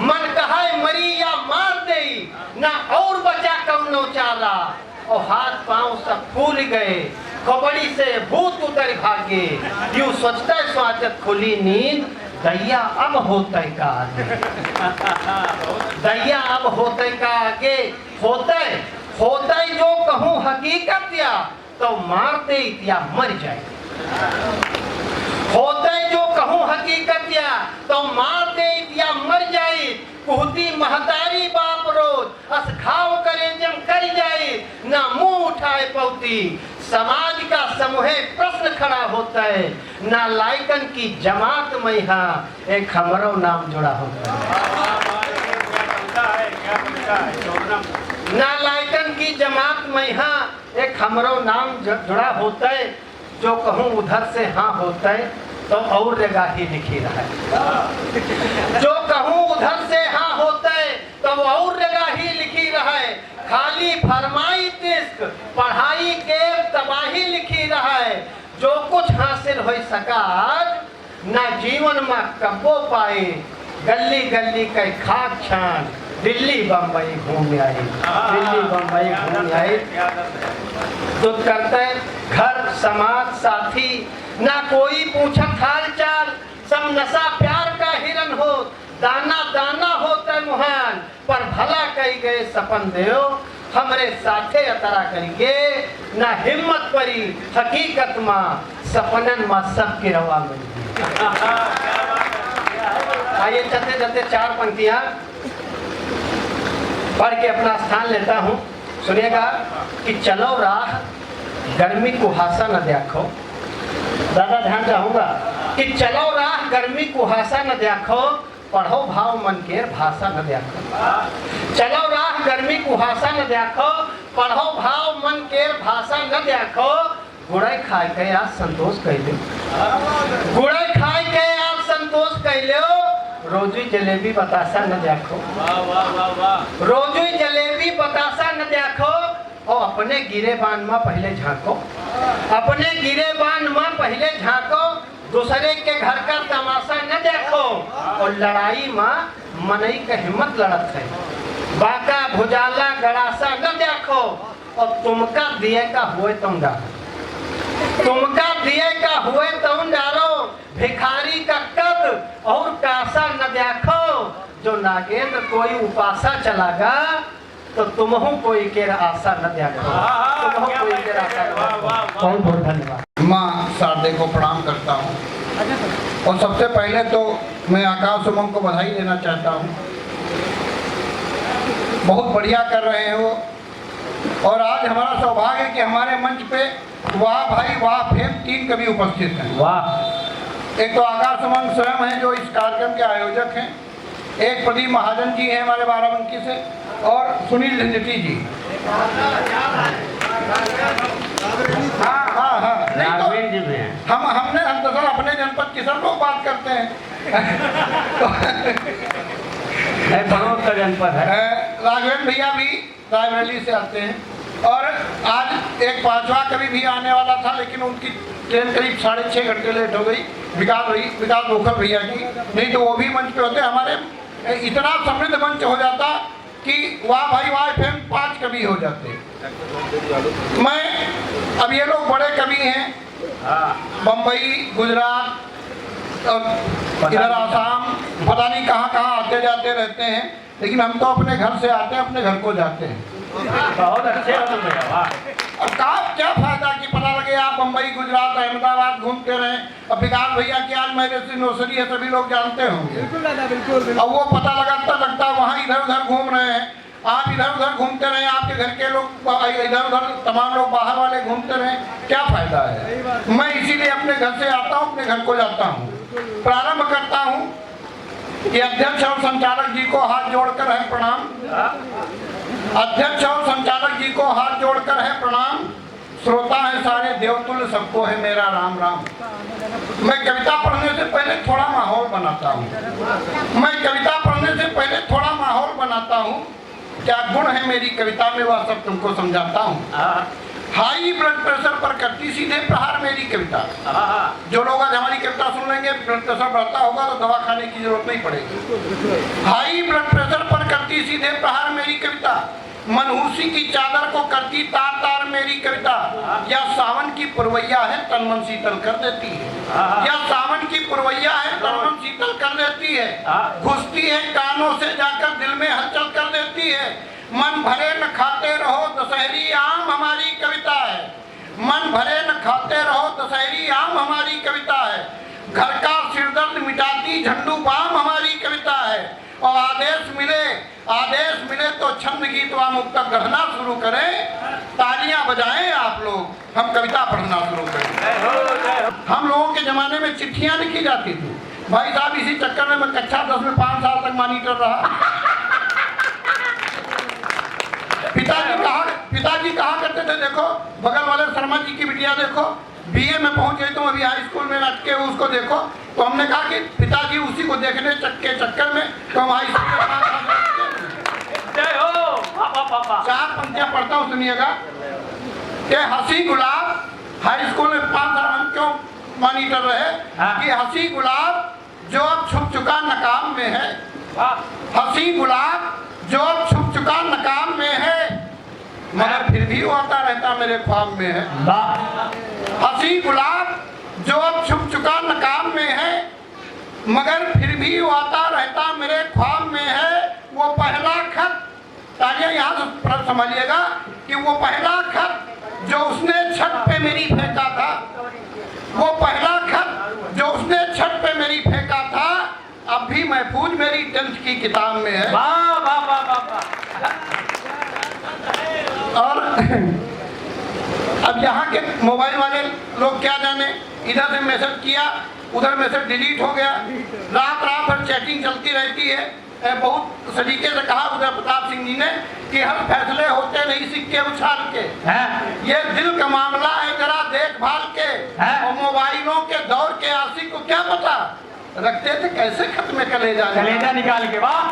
मन कहे मरी या मार दे ना और बचा कौनो चारा और हाथ पांव सब फूल गए खोपड़ी से भूत उतर भागे यूं सोचता स्वाचत खुली नींद दैया अब होते का आगे दैया अब होते का आगे होते जो कहूँ हकीकत या तो मारते या मर जाए होते जो कहूँ हकीकत या तो मारते या मर जाए कुहती महतारी बाप रोज अस घाव करे जम कर जाए ना मुंह उठाए पौती समाज का समूह प्रश्न खड़ा होता है ना लाइकन की जमात में यहाँ एक हमरो नाम जुड़ा होता है ना लाइकन की जमात में यहाँ एक हमरो नाम जुड़ा होता है जो कहूँ उधर से हाँ होता है तो और जगह ही लिखी रहा है जो कहूँ उधर से हाँ होता है तो और जगह ही लिखी रहा है खाली फरमाई तिस्क पढ़ाई के तबाही लिखी रहा है जो कुछ हासिल हो सका आज ना जीवन में कबो पाए गली गली के खाक छान दिल्ली बम्बई घूम आई दिल्ली बम्बई घूम आई दुख करते घर समाज साथी ना कोई पूछत हाल चाल सब नशा प्यार का हिरन हो दाना दाना होता मुहान पर भला कही गए सपन देओ हमरे साथे अतरा करिए ना हिम्मत परी हकीकत माँ सपनन माँ सब की रवा मिली आइए चलते चलते चार पंक्तियां पढ़ के अपना स्थान लेता हूँ सुनिएगा कि चलो राह गर्मी कुहासा न देखो दादा ध्यान चाहूंगा कि चलो राह गर्मी कुहासा न देखो पढ़ो भाव मन के भाषा न देखो चलो राह गर्मी कुहासा न देखो पढ़ो भाव मन के भाषा न देखो गुड़ाई खाए के आज संतोष कह लो गुड़ाई खाए के आज संतोष कह लो रोजी जलेबी बतासा न देखो रोजी जलेबी बतासा न देखो और अपने गिरे बान में पहले झांको अपने गिरे बान में पहले झांको दूसरे के घर का तमाशा न देखो और लड़ाई में मनई का हिम्मत लड़त है बाका भुजाला गड़ासा न देखो और तुमका दिए का हुए तुम डालो तुमका दिए का हुए तुम डालो भिखारी का कद और कासा न देखो जो नागेंद्र कोई उपासा चलागा तो तुमहू कोई के आशा न देखो तुमहू कोई के आशा न देखो बहुत बहुत धन्यवाद माँ शारदे को प्रणाम करता हूँ और सबसे पहले तो मैं आकाश उमंग को बधाई देना चाहता हूँ बहुत बढ़िया कर रहे हो और आज हमारा सौभाग्य है कि हमारे मंच पे वाह भाई वाह फेम 3 कवि उपस्थित हैं वाह एक तो आकाश उमंग स्वयं हैं जो इस कार्यक्रम के आयोजक हैं एक प्रदीप महाजन जी हैं हमारे बाराबंकी से और सुनील झंझटी जी हाँ नहीं तो हम दरअसल अपने जनपद की सब लोग बात करते हैं का जनपद है राघवेंद्र भैया भी रायबरेली से आते हैं और आज एक 5वां कवि भी आने वाला था लेकिन उनकी ट्रेन करीब 6.5 घंटे लेट हो गई विकास गोखल भैया की नहीं तो वो भी मंच पे होते हमारे इतना समृद्ध मंच हो जाता कि वाह भाई वाह फेम 5 कवि हो जाते मैं अब ये लोग बड़े कवि हैं बम्बई गुजरात और इधर आसाम पता नहीं कहाँ कहाँ आते जाते रहते हैं लेकिन हम तो अपने घर से आते हैं अपने घर को जाते हैं बहुत अच्छे हो तुम भैया अब क्या फायदा कि पता लगे आप बम्बई गुजरात अहमदाबाद घूमते रहें अब विकास भैया की आज मेरे से नौसरी है सभी लोग जानते होंगे बिल्कुल अब वो पता लगता वहाँ इधर उधर घूम रहे हैं आप इधर उधर घूमते रहे आपके घर के लोग इधर उधर तमाम लोग बाहर वाले घूमते रहे क्या फायदा है मैं इसीलिए अपने घर से आता हूँ अपने घर को जाता हूँ प्रारंभ करता हूँ कि अध्यक्ष और संचालक जी को हाथ जोड़कर है प्रणाम अध्यक्ष और संचालक जी को हाथ जोड़कर है प्रणाम। श्रोता है सारे देवतुल्य, सबको है मेरा राम राम। मैं कविता पढ़ने से पहले थोड़ा माहौल बनाता हूँ। क्या गुण है मेरी कविता में, वह सब तुमको समझाता हूँ। हाई ब्लड प्रेशर पर करती सीधे प्रहार मेरी कविता। जो लोग आज हमारी कविता सुन लेंगे, ब्लड प्रेशर बढ़ता होगा तो दवा खाने की जरूरत नहीं पड़ेगी। हाई ब्लड प्रेशर पर करती सीधे प्रहार मेरी कविता। मनहूसी की चादर को करती तार तार मेरी कविता। या सावन की पुरवैया है तन मन शीतल कर देती है। या सावन की पुरवैया है तन मन शीतल कर देती है। घुसती है कानों से जाकर दिल में हलचल कर देती है। मन भरे न खाते रहो दशहरी आम हमारी कविता है। मन भरे न खाते रहो दशहरी आम हमारी कविता है। घर का सिरदर्द मिटाती झंडू बाम हमारी कविता है। और आदेश मिले तो छंद गीत व मुक्तक गढ़ना शुरू करें। तालियां बजाएं आप लोग, हम कविता पढ़ना शुरू करें। हम लोगों के जमाने में चिट्ठियां लिखी जाती थी। भाई साहब इसी चक्कर में मैं कक्षा 10 में 5 साल तक मॉनिटर रहा। पिताजी कहा करते थे, देखो बगल वाले शर्मा जी की बिटिया देखो बीए में पहुंच गई, तुम अभी हाई स्कूल में अटके हो, उसको देखो। तो हमने कहा कि पिताजी उसी को देखने के चक्कर में तो हम हाई स्कूल में 4 पंक्तियां पढ़ता हूँ, सुनिएगा। कि हंसी गुलाब, हाई स्कूल में 5 साल हम क्यों मॉनिटर रहे, कि हंसी गुलाब जो अब छुप चुका नकाम में है। हंसी गुलाब जो अब छुप चुका नकाम में है, मगर फिर भी वो आता रहता मेरे ख्वाब में है। हंसी गुलाब जो अब छुप चुका नकाम में है, मगर फिर भी वो आता रहता मेरे ख्वाब में है। वो पहला खत, तालियां यहाँ से समझिएगा, कि वो पहला खत जो उसने छत पे मेरी फेंका था, वो पहला खत जो उसने छत पे मेरी फेंका था, अब भी महफूज मेरी 10th की किताब में है। वाह वाह वाह वाह। और अब यहाँ के मोबाइल वाले लोग क्या जाने, इधर से मैसेज किया उधर मैसेज डिलीट हो गया, रात भर चैटिंग चलती रहती है। बहुत सलीके से कहा उधर प्रताप सिंह जी ने कि हर फैसले होते नहीं सिक्के उछाल के, ये दिल का मामला है जरा देखभाल के। और मोबाइलों के दौर के आशिक को क्या पता रखते थे कैसे खत में कलेजा निकाल के। वाह।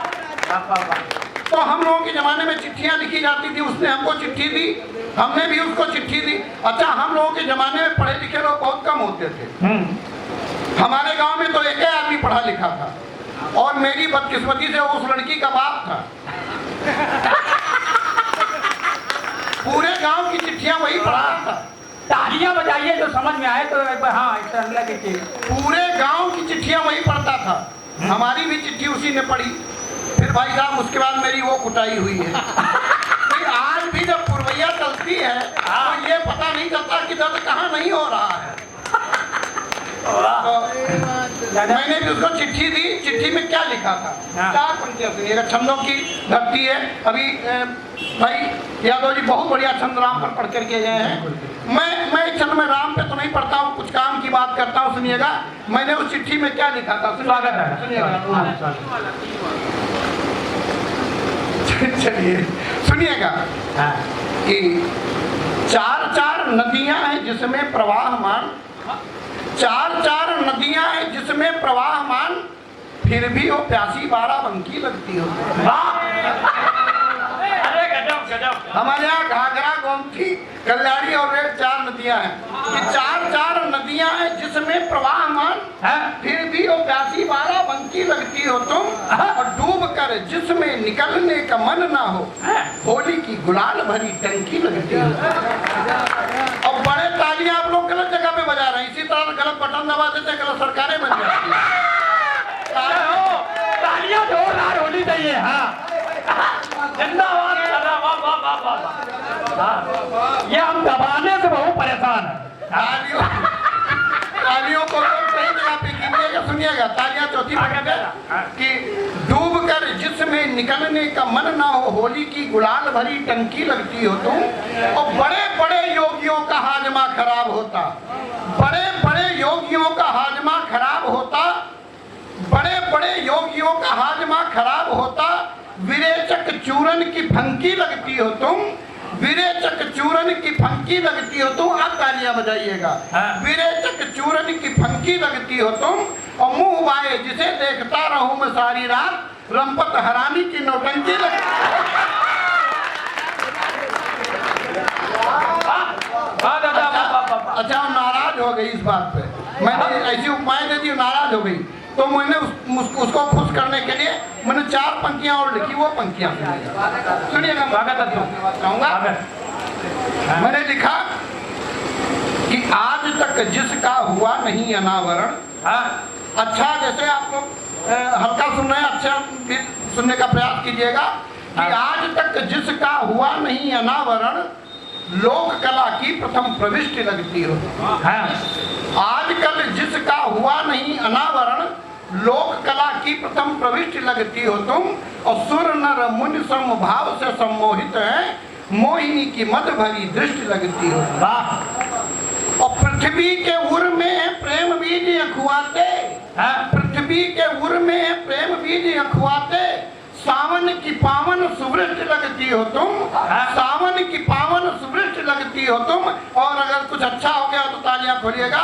तो हम लोगों के जमाने में चिट्ठियां लिखी जाती थी, उसने हमको चिट्ठी दी, हमने भी उसको चिट्ठी दी। अच्छा, हम लोगों के जमाने में पढ़े लिखे लोग बहुत कम होते थे। हमारे गांव में तो एक ही आदमी पढ़ा लिखा था, और मेरी बदकिस्मती से उस लड़की का बाप था। पूरे गांव की चिट्ठियां वही पढ़ा था। तालियां बजाइए जो समझ में आए तो एक बार। हाँ, पूरे गांव की चिट्ठियां वही पढ़ता था। हमारी भी चिट्ठी उसी ने पढ़ी। फिर भाई साहब उसके बाद मेरी वो कुटाई हुई है। तो आज भी जब पुरवैया चलती है तो ये पता नहीं चलता कि दर्द कहाँ नहीं हो रहा है। तो मैंने भी उसको चिट्ठी दी। चिट्ठी में क्या लिखा था, 4 पंक्तियां सुनिएगा। छंदों की धरती है। अभी भाई यादव जी बहुत बढ़िया छंद राम पर पढ़ करके गए हैं। मैं एक छंद में राम पे तो नहीं पढ़ता हूँ, कुछ काम की बात करता हूँ, सुनिएगा। मैंने उस चिट्ठी में क्या लिखा था, चलिए सुनिएगा। कि 4 नदियां हैं जिसमें प्रवाहमान, 4 नदियां हैं जिसमें प्रवाहमान, फिर भी वो प्यासी 12 लगती हो। अरे गजब गजब। हमारे यहाँ घाघरा, गोमती, कल्याणी और रेड 4 नदियां हैं। ये 4 नदियां हैं जिसमें प्रवाहमान, फिर भी वो प्यासी 12 लगती हो तुम। और डूब कर जिसमें निकलने का मन ना हो, होली की गुलाल भरी टंकी लगती हो। और बड़े तालियां आप लोग गलत जगह पे बजा रहे हैं। इसी तरह गलत बटन दबा देते, गलत सरकारें बन जाती है। तालियां जोरदार होनी चाहिए। हाँ, जिंदाबाद। ये हम दबाने से बहुत परेशान है। तालियों को लोग सही जगह पे कीजिएगा। सुनिएगा, तालियां चौथी कि डूब कर जिसमें निकलने का मन ना हो, होली की गुलाल भरी टंकी लगती हो तुम। और बड़े बड़े योगियों का हाजमा खराब होता, बड़े बड़े योगियों का हाजमा खराब होता, बड़े बड़े योगियों का हाजमा खराब होता। विरेचक चूरन की फंकी लगती हो तुम, विरेचक चूरन की फंकी लगती हो तुम। अब तालियां बजाइएगा। विरेचक चूरन की फंकी लगती हो तुम, और मुंह बाए जिसे देखता रहूं मैं सारी रात, रंपत हरामी की नौटंकी लगती है। अच्छा नाराज हो गई इस बात पे, मैंने ऐसी उपमाएं दे दी, नाराज हो गई, तो मैंने उसको खुश करने के लिए मैंने 4 पंक्तियां और लिखी। वो पंक्तियां सुनिएगा, कहूँगा। मैंने लिखा कि आज तक जिसका हुआ नहीं अनावरण। अच्छा, जैसे आप लोग हल्का सुन रहे हैं, अच्छा सुनने का प्रयास कीजिएगा कि आज तक जिसका हुआ नहीं अनावरण, लोक कला की प्रथम प्रविष्टि लगती हो। आजकल जिसका हुआ नहीं अनावरण, लोक कला की प्रथम प्रविष्टि लगती हो तुम, और सुर नर मुनि समभाव से सम्मोहित है, मोहिनी की मद भरी दृष्टि लगती हो। और पृथ्वी के उर में प्रेम बीज अखुआते, पृथ्वी के उर में प्रेम बीज अखुआते, सावन की पावन सुवृष्टि लगती हो तुम, सावन की पावन सुवृष्टि लगती हो तुम। और अगर कुछ अच्छा हो गया तो तालियां खोलिएगा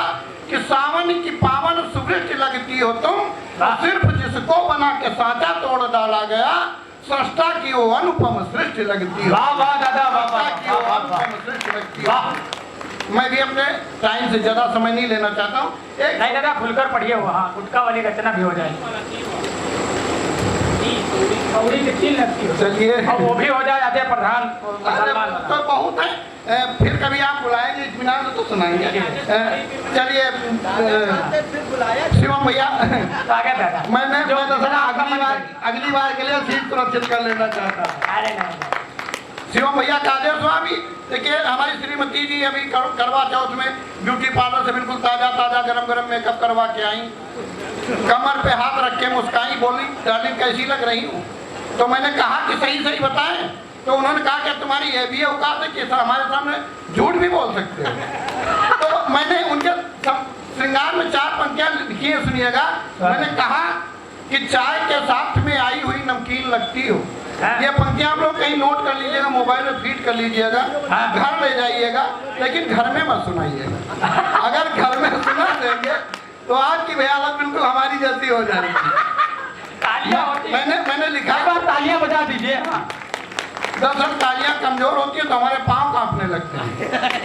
कि सावन की पावन सुवृष्टि लगती हो तुम, सिर्फ जिसको बना के सांचा तोड़ डाला गया, सृष्टा की वो अनुपम सृष्टि लगती हो। अनुपम सृष्टि लगती हो। मैं भी अपने टाइम से ज्यादा समय नहीं लेना चाहता हूँ। नहीं दादा, खुलकर पढ़िए, वहाँ गुटका वाली रचना भी हो जाए, चलिए, और वो भी हो जाए आधे प्रधान। तो बहुत है, फिर कभी आप बुलाएंगे इत्मीनान से तो सुनाएंगे। चलिए शिवम भैया, मैंने अगली बार के लिए सीट सुरक्षित कर लेना चाहता हूँ। शिवम भैया कादेर स्वामी, देखिए हमारी श्रीमती जी अभी करवा चौथ में ब्यूटी पार्लर से बिल्कुल ताजा गरम मेकअप करवा के आई, कमर पे हाथ रख के मुस्काई, बोली डार्लिंग कैसी लग रही हूँ। तो मैंने कहा कि सही बताएं, तो उन्होंने कहा कि तुम्हारी ये भी औकात है कि सर हमारे सामने झूठ भी बोल सकते हो। तो मैंने उनके श्रृंगार में 4 पंक्तियां लिखी है, सुनिएगा। मैंने कहा कि चाय के साथ में आई हुई नमकीन लगती हो। ये पंक्तियां आप लोग कहीं नोट कर लीजिएगा, मोबाइल में फीड कर लीजिएगा, घर ले जाइएगा, लेकिन घर में मत सुनाइएगा। अगर घर में सुना देंगे तो आज की हालत बिल्कुल हमारी जैसी हो जाएगी। मैंने लिखा, तालियां बजा दीजिए। दरअसल तालियां कमजोर होती है तो हमारे पांव कांपने लगते हैं।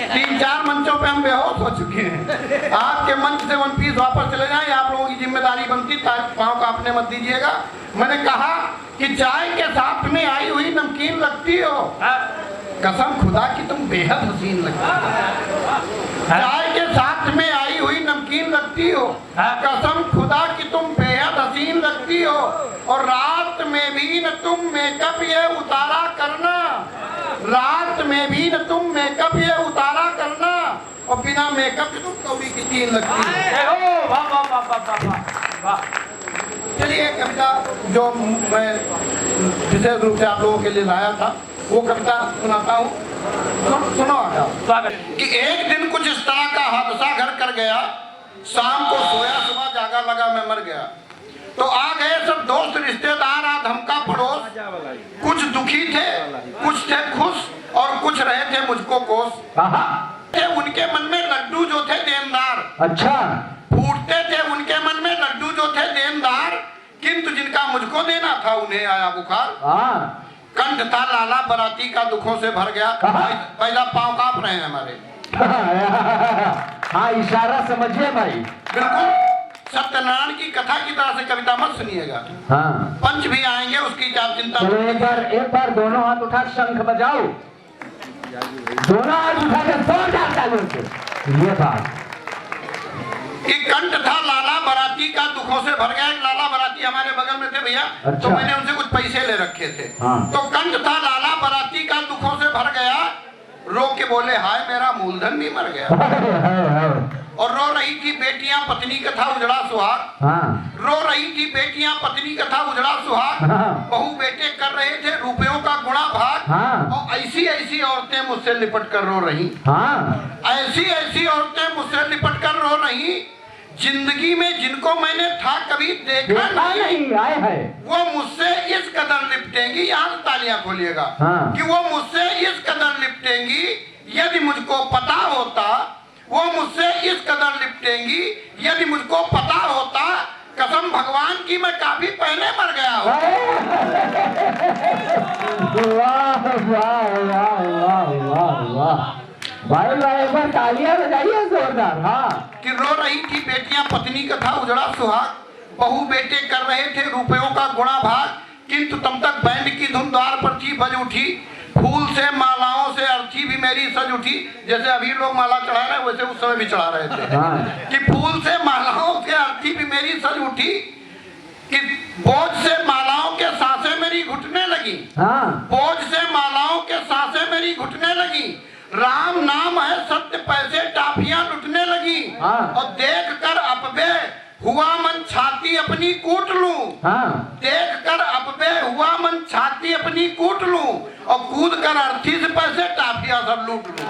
3-4 मंचों पे हम बेहोश हो चुके हैं। आपके मंच से 1 पीस वापस चले जाएं, आप लोगों की जिम्मेदारी बनती, पांव कांपने मत दीजिएगा। मैंने कहा कि चाय के साथ में आई हुई नमकीन लगती हो, कसम खुदा की तुम बेहद हसीन लगती हो। चाय के साथ में आई हुई नमकीन लगती हो, कसम खुदा की तुम बेहद हसीन लगती हो। और रात में भी न तुम मेकअप ये उतारा करना, रात में भी न तुम मेकअप ये उतारा करना, और बिना मेकअप के तुम कौड़ी की चीन लगती हो। चलिए कविता जो मैं विशेष रूप से आप लोगों के लिए लाया था, वो कविता सुनाता हूँ, सुनो। कि एक दिन कुछ इस तरह का हादसा घर कर गया, शाम को सोया सुबह जागा लगा मैं मर गया। तो आ गए सब दोस्त रिश्तेदार, आ धमका पड़ोस, कुछ दुखी थे, कुछ थे खुश, और कुछ रहे थे मुझको कोस। उनके मन में लड्डू जो थे देनदार, अच्छा फूटते थे उनके मन में लड्डू जो थे देनदार, किंतु जिनका मुझको देना था उन्हें आया बुखार। कंठ था लाला बराती का दुखों से भर गया। पहला पांव कांप रहे हैं हमारे। हाँ, इशारा समझिए भाई। बिल्कुल सत्यनारायण की कथा की तरह से कविता मत सुनिएगा। हाँ, पंच भी आएंगे, उसकी आप चिंता चलो एक बार दोनों हाथ उठा शंख बजाओ, दोनों हाथ उठा के जोरदार तालियों से। ये बात कि कंठ था लाला बराती का दुखों से भर गया। लाला बराती हमारे बगल में थे भैया। अच्छा। तो मैंने उनसे कुछ पैसे ले रखे थे। हाँ। तो कंठ था लाला बराती का दुखों से भर गया, रो के बोले हाय मेरा मूलधन भी मर गया। और रो रही थी बेटियां पत्नी का था उजड़ा सुहाग। हाँ। रो रही थी बेटियां पत्नी का था उजड़ा सुहाग। हाँ। बहू बेटे कर रहे थे रुपयों का गुणा भाग। हाँ। और ऐसी औरतें मुझसे लिपट कर रो रही। हाँ। ऐसी औरतें मुझसे लिपट कर रो रही, जिंदगी में जिनको मैंने था कभी देखा नहीं, आए है वो मुझसे इस कदर लिपटेंगी, यहाँ से तालियां खोलिएगा, हाँ। कि वो मुझसे इस कदर लिपटेंगी, यदि मुझको पता होता, वो मुझसे इस कदर लिपटेंगी, यदि मुझको पता होता, कसम भगवान की मैं काफी पहले मर गया हूँ। वाह वाह वाह वाह वाह वाह भाई भाई, एक बार तालियां बजाइए जोरदार। हाँ, कि रो रही थी बेटियां, पत्नी का था उजड़ा सुहाग, बहू बेटे कर रहे थे रुपयों का गुणा भाग, किंतु तब तक बैंड की धुन द्वार पर थी बज उठी, फूल से मालाओं से अर्थी भी मेरी सज उठी। जैसे अभी लोग माला चढ़ा रहे हैं वैसे उस समय भी चढ़ा रहे थे। हाँ। कि फूल से मालाओं से अर्थी भी मेरी सज उठी, कि बोझ से मालाओं के सांसें मेरी घुटने लगी, हाँ। बोझ से मालाओं के सांसें मेरी घुटने लगी, राम नाम है सत्य पैसे टाफियां लुटने लगी, हाँ। और देख कर अपबे हुआ मन छाती अपनी कूट लूं, हाँ। देख कर अपबे हुआ मन छाती अपनी कूट लूं, और कूद कर अर्थी से पैसे टाफियां सब लूट लूं।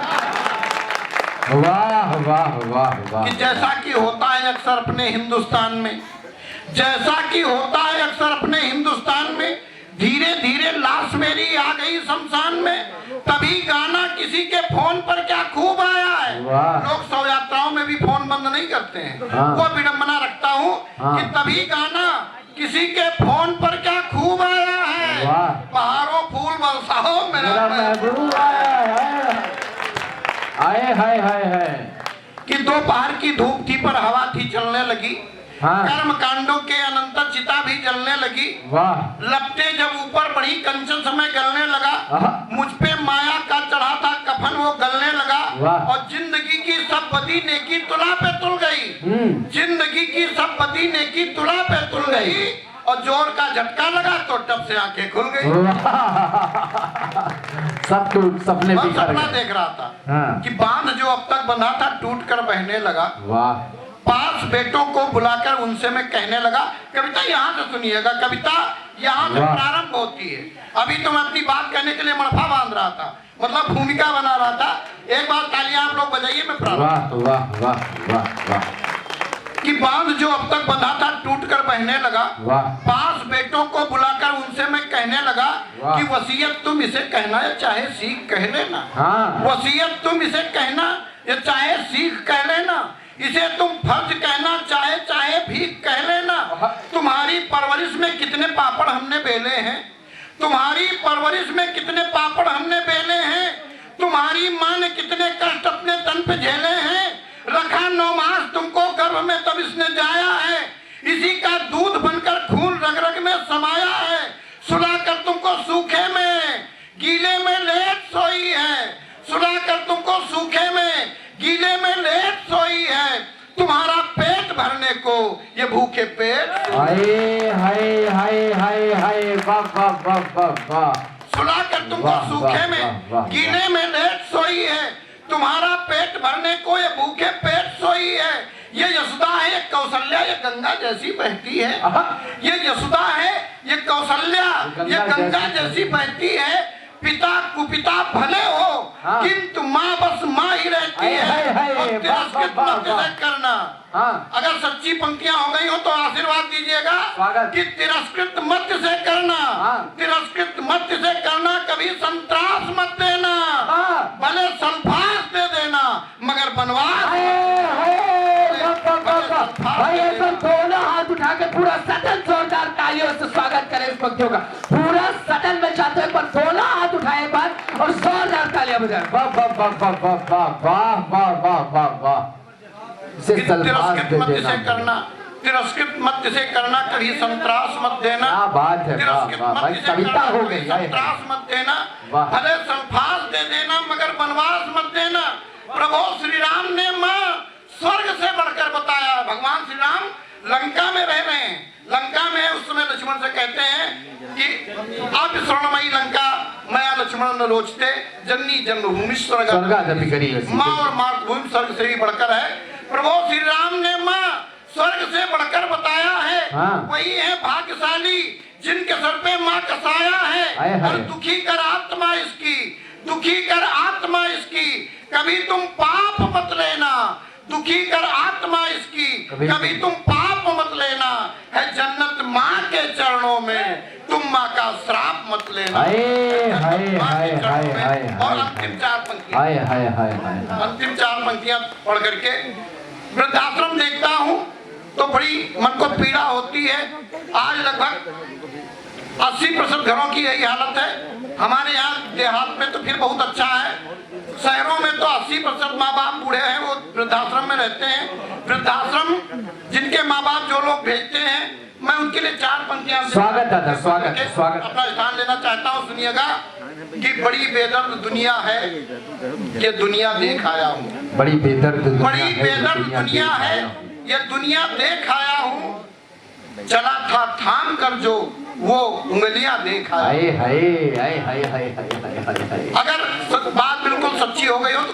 वाह वाह वाह वाह। कि जैसा कि होता है अक्सर अपने हिंदुस्तान में, जैसा कि होता है अक्सर अपने हिंदुस्तान में, धीरे धीरे लाश मेरी आ गई शमशान में, तभी गाना किसी के फोन पर क्या खूब आया है। लोग शव यात्राओं में भी फोन बंद नहीं करते हैं। हाँ। वो विडंबना रखता हूँ हाँ। कि तभी गाना किसी के फोन पर क्या खूब आया है। पहाड़ों फूल बरसाओ मेरा महबूब आए हाय हाय हाय। कि दोपहर की धूप थी पर हवा थी चलने लगी, हाँ। कर्म कांडों के अनंतर चिता भी जलने लगी, वाह। लपटे जब ऊपर बढ़ी कंचन समय गलने लगा, मुझ पे माया का चढ़ा था कफन वो गलने लगा, और जिंदगी की सब बदी नेकी तुला पे तुल गई, जिंदगी की सब बदी नेकी तुला पे तुल गई, और जोर का झटका लगा तो टप से आंखें खुल गई। सब टूट सपने मैं बिखर सपना गए। देख रहा था, हाँ। कि बांध जो अब तक बंधा था टूट कर बहने लगा, वाह। पांच बेटों को बुलाकर उनसे मैं कहने लगा, कविता यहाँ से सुनिएगा, कविता यहाँ से प्रारंभ होती है। अभी तो मैं अपनी बात कहने के लिए मड़फा बांध रहा था, मतलब भूमिका बना रहा था। एक बार तालियां आप लोग बजाइए, मैं प्रारंभ। वाह वाह वाह वाह वाह। कि बांध जो अब तक बंधा था टूट कर बहने लगा, वाह। पांच बेटों को बुलाकर उनसे मैं कहने लगा, वाह। कि वसीयत तुम इसे कहना या चाहे सीख कह लेना, हाँ। वसीयत तुम इसे कहना या चाहे सीख कह लेना, इसे तुम फर्ज कहना चाहे चाहे भीख कह लेना। तुम्हारी परवरिश में कितने पापड़ हमने बेले हैं, तुम्हारी परवरिश में कितने पापड़ हमने बेले हैं, तुम्हारी माँ ने कितने कष्ट अपने तन पे झेले हैं, रखा 9 मास तुमको गर्भ में तब इसने जाया है, इसी का दूध बनकर खून रग रग में समाया है, सुलाकर तुमको सूखे में गीले में लेट सोई है, सुलाकर तुमको सूखे में गीले में लेट सोई है, तुम्हारा पेट भरने को ये भूखे पेट। हाय हाय हाय हाय हाय वाह वाह वाह वाह वाह। सुलाकर तुमको सूखे में गीले में लेट सोई है, तुम्हारा पेट भरने को ये भूखे पेट सोई है। ये यशोदा है, ये कौशल्या, ये गंगा जैसी बहती है, ये यशोदा है, ये कौशल्या, ये गंगा जैसी बहती है। पिता कुपिता भले हो, किंतु माँ बस माँ ही रहती है, और तिरस्कृत मत इसे करना। अगर सच्ची पंक्तियां हो गई हो तो आशीर्वाद दीजिएगा, कि तिरस्कृत मत से करना, तिरस्कृत मत से करना, कभी संत्रास मत देना, भले सल्फास दे देना मगर बनवास। भाई एक बार दोनों हाथ उठा के पूरा सदन जोरदार तालियों से स्वागत करें इस पंक्तियों का। पूरा सदन में चाहते हैं, पर दोनों हाथ उठाए बार और जोरदार तालियां बजाएं। वाह वाह वाह वाह वाह वाह वाह वाह वाह वाह। तिरस्कृत मत से करना, तिरस्कृत मत से करना, कभी संत्रास मत देना। क्या बात है, तिरस्कृत वाह, वाह, मत से कविता करना, हो कभी गई। संत्रास मत देना, वाह। भले सल्फास दे देना मगर वनवास मत देना। प्रभु श्री राम ने माँ स्वर्ग से बढ़कर बताया। भगवान श्री राम लंका में रह रहे हैं, लंका में उस समय लक्ष्मण से कहते हैं कि आप स्वर्णमयी लंका मैं लक्ष्मण न रोचते, जननी जन्मभूमि स्वर्ग माँ और मातृभूमि स्वर्ग से भी बढ़कर है। प्रभु श्री राम ने माँ स्वर्ग से बढ़कर बताया है। वही है भाग्यशाली जिनके सर पे माँ का साया है, और दुखी कर आत्मा इसकी, दुखी कर आत्मा इसकी, कभी तुम पाप मत लेना, दुखी कर आत्मा इसकी, कभी तुम पाप मत लेना, है जन्नत माँ के चरणों में, तुम माँ का श्राप मत लेना। हाय हाय हाय हाय हाय और अंतिम 4 पंक्तियां, हाय हाय हाय हाय। अंतिम 4 पंक्तियां पढ़ करके वृद्धाश्रम देखता हूँ तो बड़ी मन को पीड़ा होती है। आज लगभग 80% घरों की यही हालत है। हमारे यहाँ देहात में तो फिर बहुत अच्छा है, शहरों में तो 80% माँ बाप बूढ़े हैं, वो वृद्धाश्रम में रहते हैं। वृद्धाश्रम जिनके माँ बाप जो लोग भेजते हैं, मैं उनके लिए 4 पंक्तियां स्वागत दादा, स्वागत स्वागत। अपना स्थान लेना चाहता हूँ। सुनिएगा कि बड़ी बेदर्द दुनिया है, ये दुनिया देख आया हूँ। बड़ी बेदर्द दुनिया बड़ी है, बेदर्द दुनिया है, ये दुनिया देख आया हूँ। चला था थाम कर जो वो उंगलियां देख आया। हाय हाय हाय हाय हाय हाय हाय हाय। अगर बात बिल्कुल सच्ची हो गई हो तो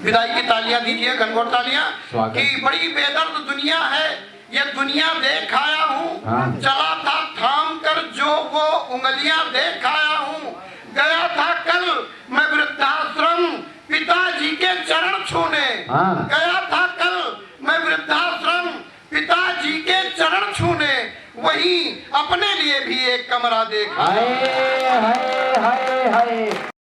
विदाई की तालियां दीजिए, घनघोर तालियां। स्वागत। कि बड़ी बेदर्द दुनिया है, ये दुनिया देख आया हूँ। हाँ। चला था थाम कर जो वो उंगलियां देख आया हूँ। गया था कल मैं वृद्धाश्रम पिताजी के चरण छूने। हाँ। गया था कल मैं वृद्धाश्रम पिताजी के चरण छूने, वहीं अपने लिए भी एक कमरा देखा। हाय हाय हाय हाय।